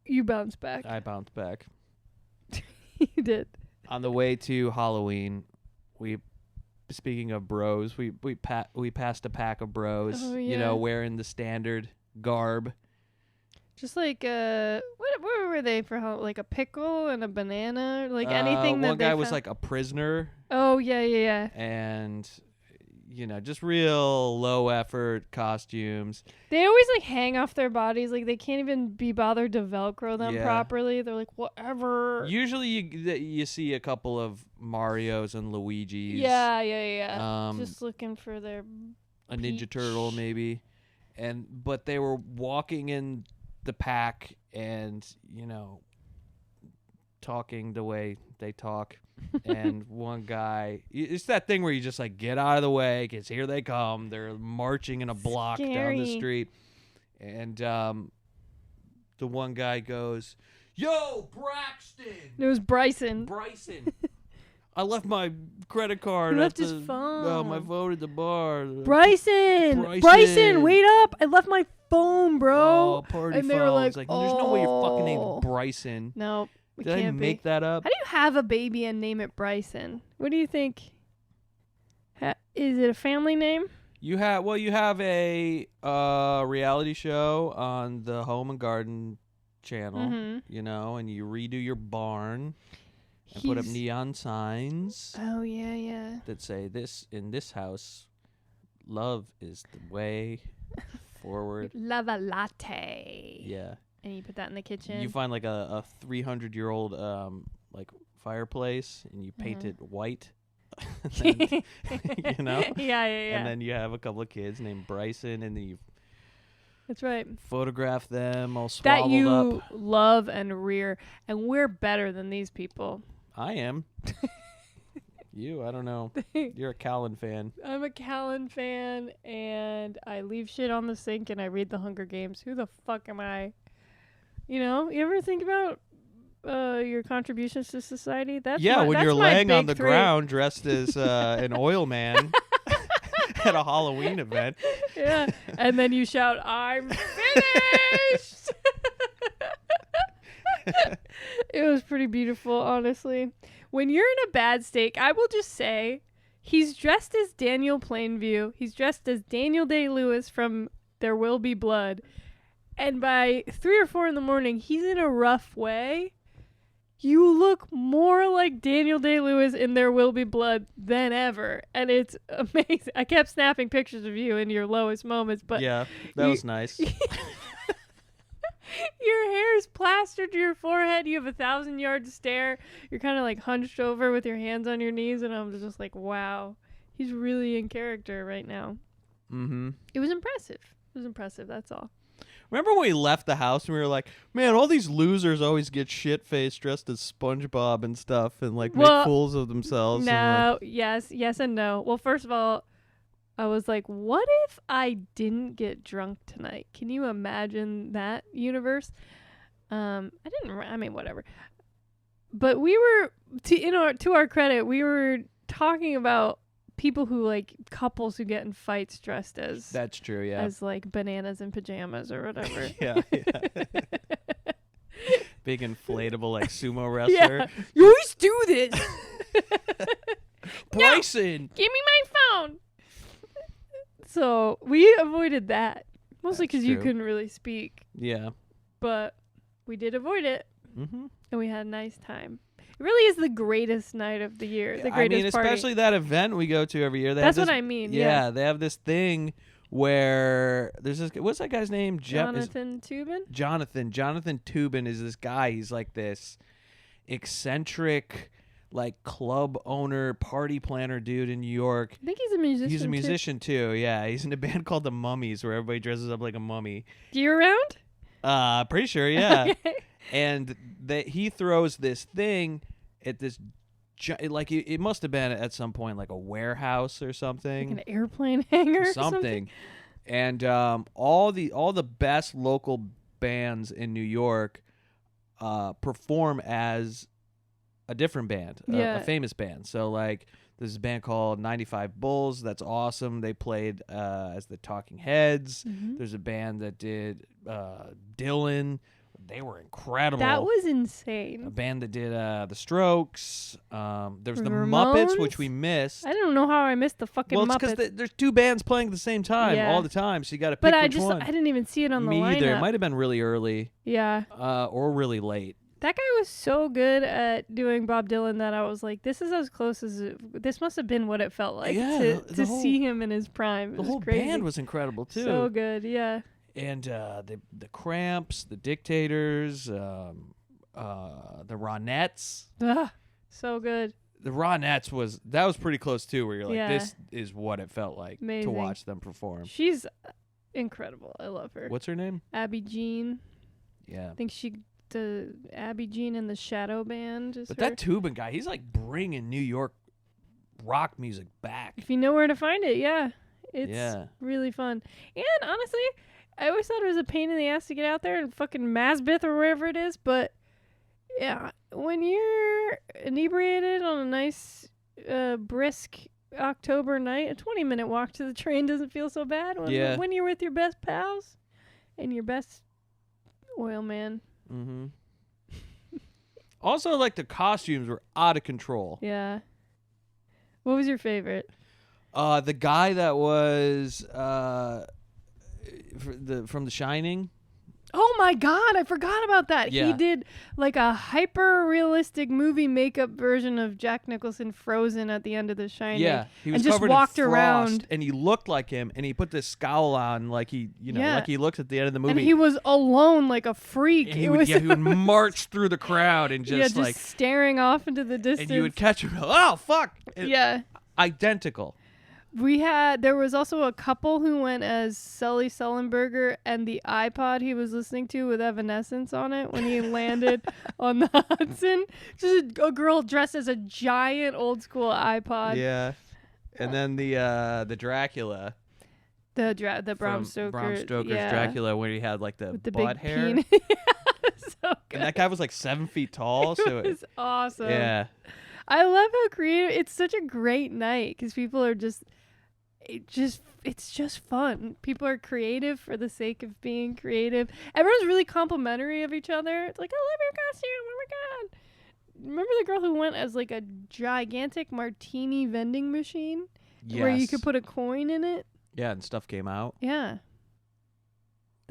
you bounced back. I bounced back. You did. On the way to Halloween, we speaking of bros, we passed a pack of bros, Oh, you yeah. know, wearing the standard garb. Just like what were they for? Like a pickle and a banana, like anything that one they guy was found? like a prisoner, Oh yeah. and you know, just real low effort costumes. They always like hang off their bodies, like they can't even be bothered to Velcro them Yeah. properly. They're like whatever. Usually you see a couple of Marios and Luigis. Yeah. Um, Just looking for their a Ninja peach. Turtle maybe, but they were walking in the pack and, you know, talking the way they talk. And one guy, it's that thing where you just like get out of the way because here they come. They're marching in a block down the Scary. street, and the one guy goes, "Yo, Braxton, It was Bryson. I left my credit card. He at left his the- phone. No, my phone at the bar. Bryson, wait up! I left my phone, bro. Oh, party And they were phones. like, There's no way your fucking "Oh." name's Bryson. No, it Did I can't make be. that up? How do you have a baby and name it Bryson? What do you think? Is it a family name? You have a reality show on the Home and Garden channel, Mm-hmm. you know, and you redo your barn and put up neon signs Oh yeah. that say this in this house, love is the way forward. Love a latte. Yeah. And you put that in the kitchen. You find like a 300-year-old like fireplace and you paint it white. And then, you know? Yeah. And then you have a couple of kids named Bryson, and then you That's right. photograph them all That swaddled you up. love and rear, and we're better than these people. I am. I don't know. You're a Callen fan. I'm a Callen fan, and I leave shit on the sink, and I read the Hunger Games. Who the fuck am I? You know, you ever think about your contributions to society? That's When that's you're my laying on big the three. ground dressed as an oil man at a Halloween event. Yeah, and then you shout, "I'm finished!" It was pretty beautiful, honestly. When you're in a bad state, I will just say, he's dressed as Daniel Plainview. He's dressed as Daniel Day-Lewis from There Will Be Blood. And by 3 or 4 in the morning, he's in a rough way. You look more like Daniel Day-Lewis in There Will Be Blood than ever. And it's amazing. I kept snapping pictures of you in your lowest moments, but Yeah, that was nice. your hair is plastered to your forehead. You have a 1,000-yard stare. You're kind of like hunched over with your hands on your knees. And I'm just like, wow, he's really in character right now. Mm-hmm. It was impressive. That's all. Remember when we left the house and we were like, man, all these losers always get shit-faced dressed as SpongeBob and stuff and like make fools of themselves. No, yes and no. Well, first of all, I was like, what if I didn't get drunk tonight? Can you imagine that universe? I mean, whatever. But we were, to our credit, we were talking about people who like couples who get in fights dressed as That's true, yeah. as like bananas in pajamas or whatever. Yeah. Big inflatable like sumo wrestler. Yeah, you always do this. Bryson! Give me my phone. So we avoided that mostly because you true. couldn't really speak, Yeah. but we did avoid it, Mm-hmm. and we had a nice time. It really is the greatest night of the year. The I greatest mean, party. especially that event we go to every year. That's what I mean. Yeah. They have this thing where there's this. What's that guy's name? Jonathan Tubin. Jonathan Tubin is this guy. He's like this eccentric, like club owner, party planner dude in New York. I think he's a musician. He's a musician too. Yeah, he's in a band called the Mummies, where everybody dresses up like a mummy. Do you around? Pretty sure. Yeah. Okay. And he throws this thing at this, like it must have been at some point like a warehouse or something, Like an airplane hangar or something. And all the best local bands in New York perform as a different band, Yeah. a famous band. So like there's a band called 95 Bulls. That's awesome. They played as the Talking Heads. Mhm. There's a band that did Dylan. they were incredible. That was a insane. band that did The Strokes. There's the Ramones? Muppets, which we missed. I don't know how I missed the fucking Well, it's Muppets. because there's two bands playing at the same time Yeah. all the time, so you got to pick But which one. I didn't even see it on Me the lineup. either. It might have been really early Yeah. or really late. That guy was so good at doing Bob Dylan that I was like, this is as close as this must have been what it felt like to see him in his prime. It The was whole crazy. band was incredible too. So good, yeah. And the Cramps, the Dictators, the Ronettes. So good. The Ronettes was pretty close too, where you're like, Yeah. this is what it felt like Amazing. to watch them perform. She's incredible. I love her. What's her name? Abby Jean. Yeah. I think the Abby Jean and the Shadow Band is But her. that Tubin guy, he's like bringing New York rock music back. If you know where to find it, yeah. It's Yeah. really fun. And honestly, I always thought it was a pain in the ass to get out there in fucking Masbeth or wherever it is, but yeah, when you're inebriated on a nice, brisk October night, a 20-minute walk to the train doesn't feel so bad when you're with your best pals and your best oil man. Mm-hmm. Also, like, the costumes were out of control. Yeah. What was your favorite? The guy that was from The Shining. Oh my God, I forgot about that. Yeah. He did like a hyper-realistic movie makeup version of Jack Nicholson frozen at the end of The Shining. Yeah, he was and just covered walked in frost, around. and he looked like him, and he put this scowl on, like he, like he looks at the end of the movie. And he was alone like a freak. And he would march through the crowd and just like staring off into the distance. and you would catch him. Oh fuck! Yeah. Identical. There was also a couple who went as Sully Sullenberger and the iPod he was listening to with Evanescence on it when he landed on the Hudson. Just a girl dressed as a giant old school iPod. Yeah. And then the Dracula. The Bram from Stoker. Bram Stoker's yeah. Dracula, where he had like the With the butt big hair. penis. So good. And that guy was like 7 feet tall. So It was awesome. yeah. I love how creative. It's such a great night because people are it's just fun. People are creative for the sake of being creative. Everyone's really complimentary of each other. It's like, I love your costume. Oh my God. Remember the girl who went as like a gigantic martini vending machine where you could put a coin in it? Yeah, and stuff came out. Yeah.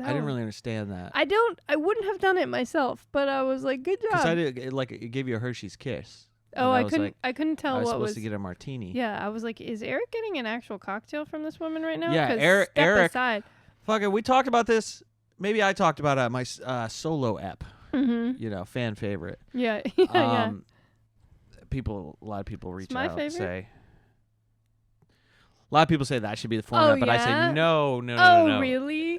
I didn't really understand that. I wouldn't have done it myself, but I was like, good job. Because it gave you a Hershey's Kiss. Oh, I couldn't tell I was what supposed was to get a martini. Yeah, I was like, is Eric getting an actual cocktail from this woman right now? Yeah, 'Cause Eric. Step aside. Fuck it, we talked about this. Maybe I talked about it at my solo app. Mm-hmm. Fan favorite. Yeah, yeah. A lot of people reach my out favorite? say. A lot of people say that should be the format, but I yeah? say no. Oh, really?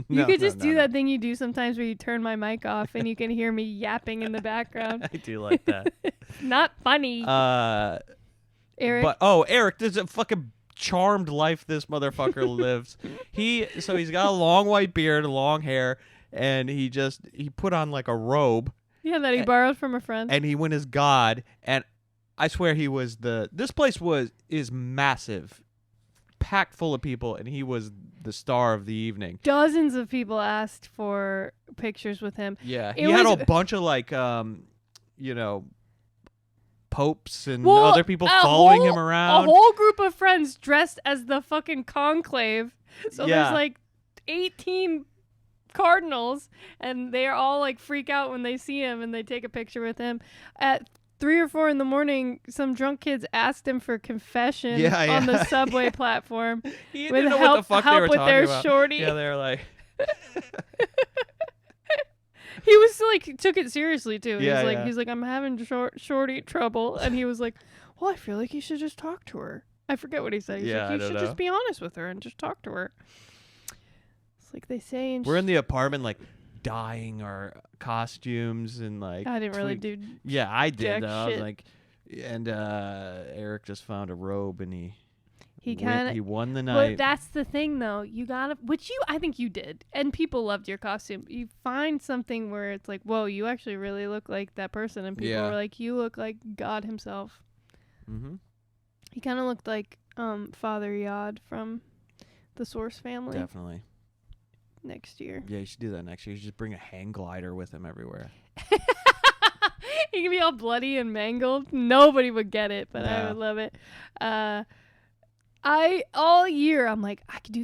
You No, could just no, do no. that thing you do sometimes where you turn my mic off and you can hear me yapping in the background. I do like that. Not funny. Eric. Eric. Eric, there's a fucking charmed life this motherfucker lives. He's got a long white beard, long hair, and he put on like a robe. Yeah, that he borrowed from a friend. And he went as God, and I swear he was this place is massive, packed full of people, and he was the star of the evening. Dozens of people asked for pictures with him. Yeah, he had a bunch of like popes and other people following him around. A whole group of friends dressed as the fucking conclave. So Yeah. there's like 18 cardinals, and they are all like freak out when they see him and they take a picture with him. At 3 or 4 in the morning, some drunk kids asked him for confession on the subway platform. He didn't know what the fuck they were with talking their about. shorty. Yeah, they were like. He was like, took it seriously too. Yeah, He's like, I'm having shorty trouble, and he was like, well, I feel like you should just talk to her. I forget what he said. He's like, you should just be honest with her and just talk to her. It's like they say. We're in the apartment, like dyeing our costumes and like. I didn't really do. Yeah, I did. I was shit. like, and Eric just found a robe and he He won the But night. that's the thing, though. You gotta, I think you did, and people loved your costume. You find something where it's like, whoa, you actually really look like that person, and people were like, you look like God himself. Mm-hmm. He kind of looked like Father Yod from the Source family. Definitely. next year. Yeah, you should do that next year. You should just bring a hang glider with him everywhere. He can be all bloody and mangled. Nobody would get it, but I No. would love it. I all year I'm like,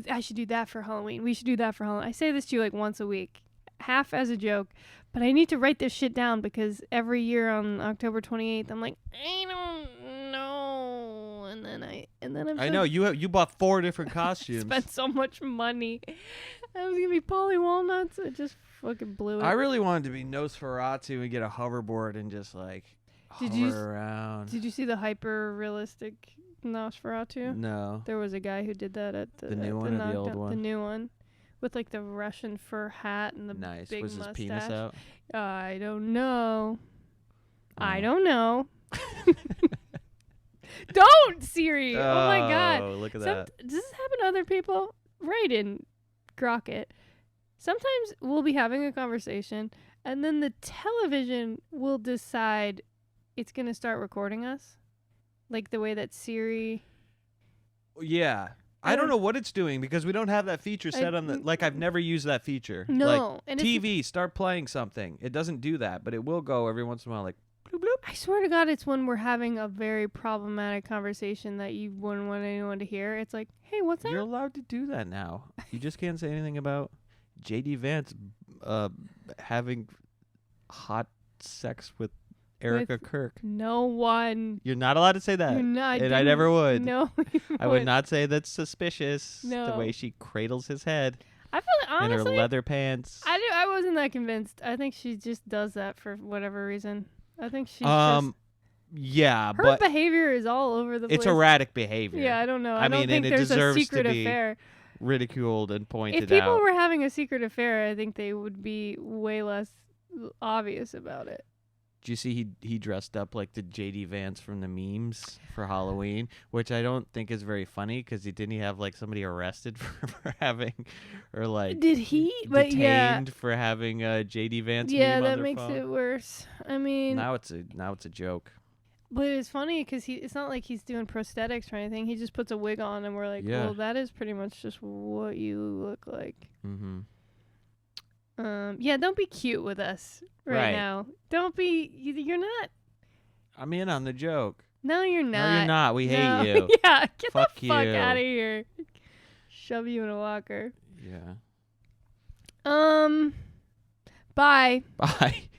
I should do that for Halloween. We should do that for Halloween. I say this to you like once a week, half as a joke, but I need to write this shit down because every year on October 28th I'm like, I don't know, and then I know you bought 4 different costumes. spent so much money. I was gonna be Polly Walnuts. I just fucking blew it. I really wanted to be Nosferatu and get a hoverboard and just like hover around. Did you see the hyper realistic Nosferatu? No. There was a guy who did that at the new one or the old one? The new one, with like the Russian fur hat and the Nice. big Was his mustache. penis out? I don't know. I Oh. don't know. Don't, Siri. Oh my God. Look at that. Does this happen to other people? Right in Crockett. Sometimes we'll be having a conversation and then the television will decide it's going to start recording us. Like the way that Siri... Yeah. I don't know what it's doing because we don't have that feature set on the... Like, I've never used that feature. No. Like, And TV, start playing something. It doesn't do that, but it will go every once in a while, like, bloop, bloop. I swear to God, it's when we're having a very problematic conversation that you wouldn't want anyone to hear. It's like, hey, what's that? You're allowed to do that now. You just can't say anything about J.D. Vance having hot sex with Erica Kirk. No one. You're not allowed to say that. You're not. And I never would. No, you I would not say that's suspicious. No. The way she cradles his head I feel like, in her honestly, leather pants. I wasn't that convinced. I think she just does that for whatever reason. I think she's yeah, her but behavior is all over the place. it's erratic behavior. Yeah, I don't know. I I don't mean, think and it there's a deserves to secret be affair. ridiculed and pointed If people out. were having a secret affair, I think they would be way less obvious about it. Did you see he dressed up like the J.D. Vance from the memes for Halloween, which I don't think is very funny because didn't he have like somebody arrested for having, or like Did he? But detained yeah, for having a J.D. Vance yeah, meme on that their makes phone? it worse. I mean, Now it's a joke. but it's funny because it's not like he's doing prosthetics or anything. He just puts a wig on, and we're like, Yeah. well, that is pretty much just what you look like. Mm-hmm. Yeah, don't be cute with us right Right. now. Don't be. You're not. I'm in on the joke. No, you're not. No, you're not. We hate No. you. Yeah, get Fuck the fuck you. out of here. Shove you in a locker. Yeah. Bye. Bye.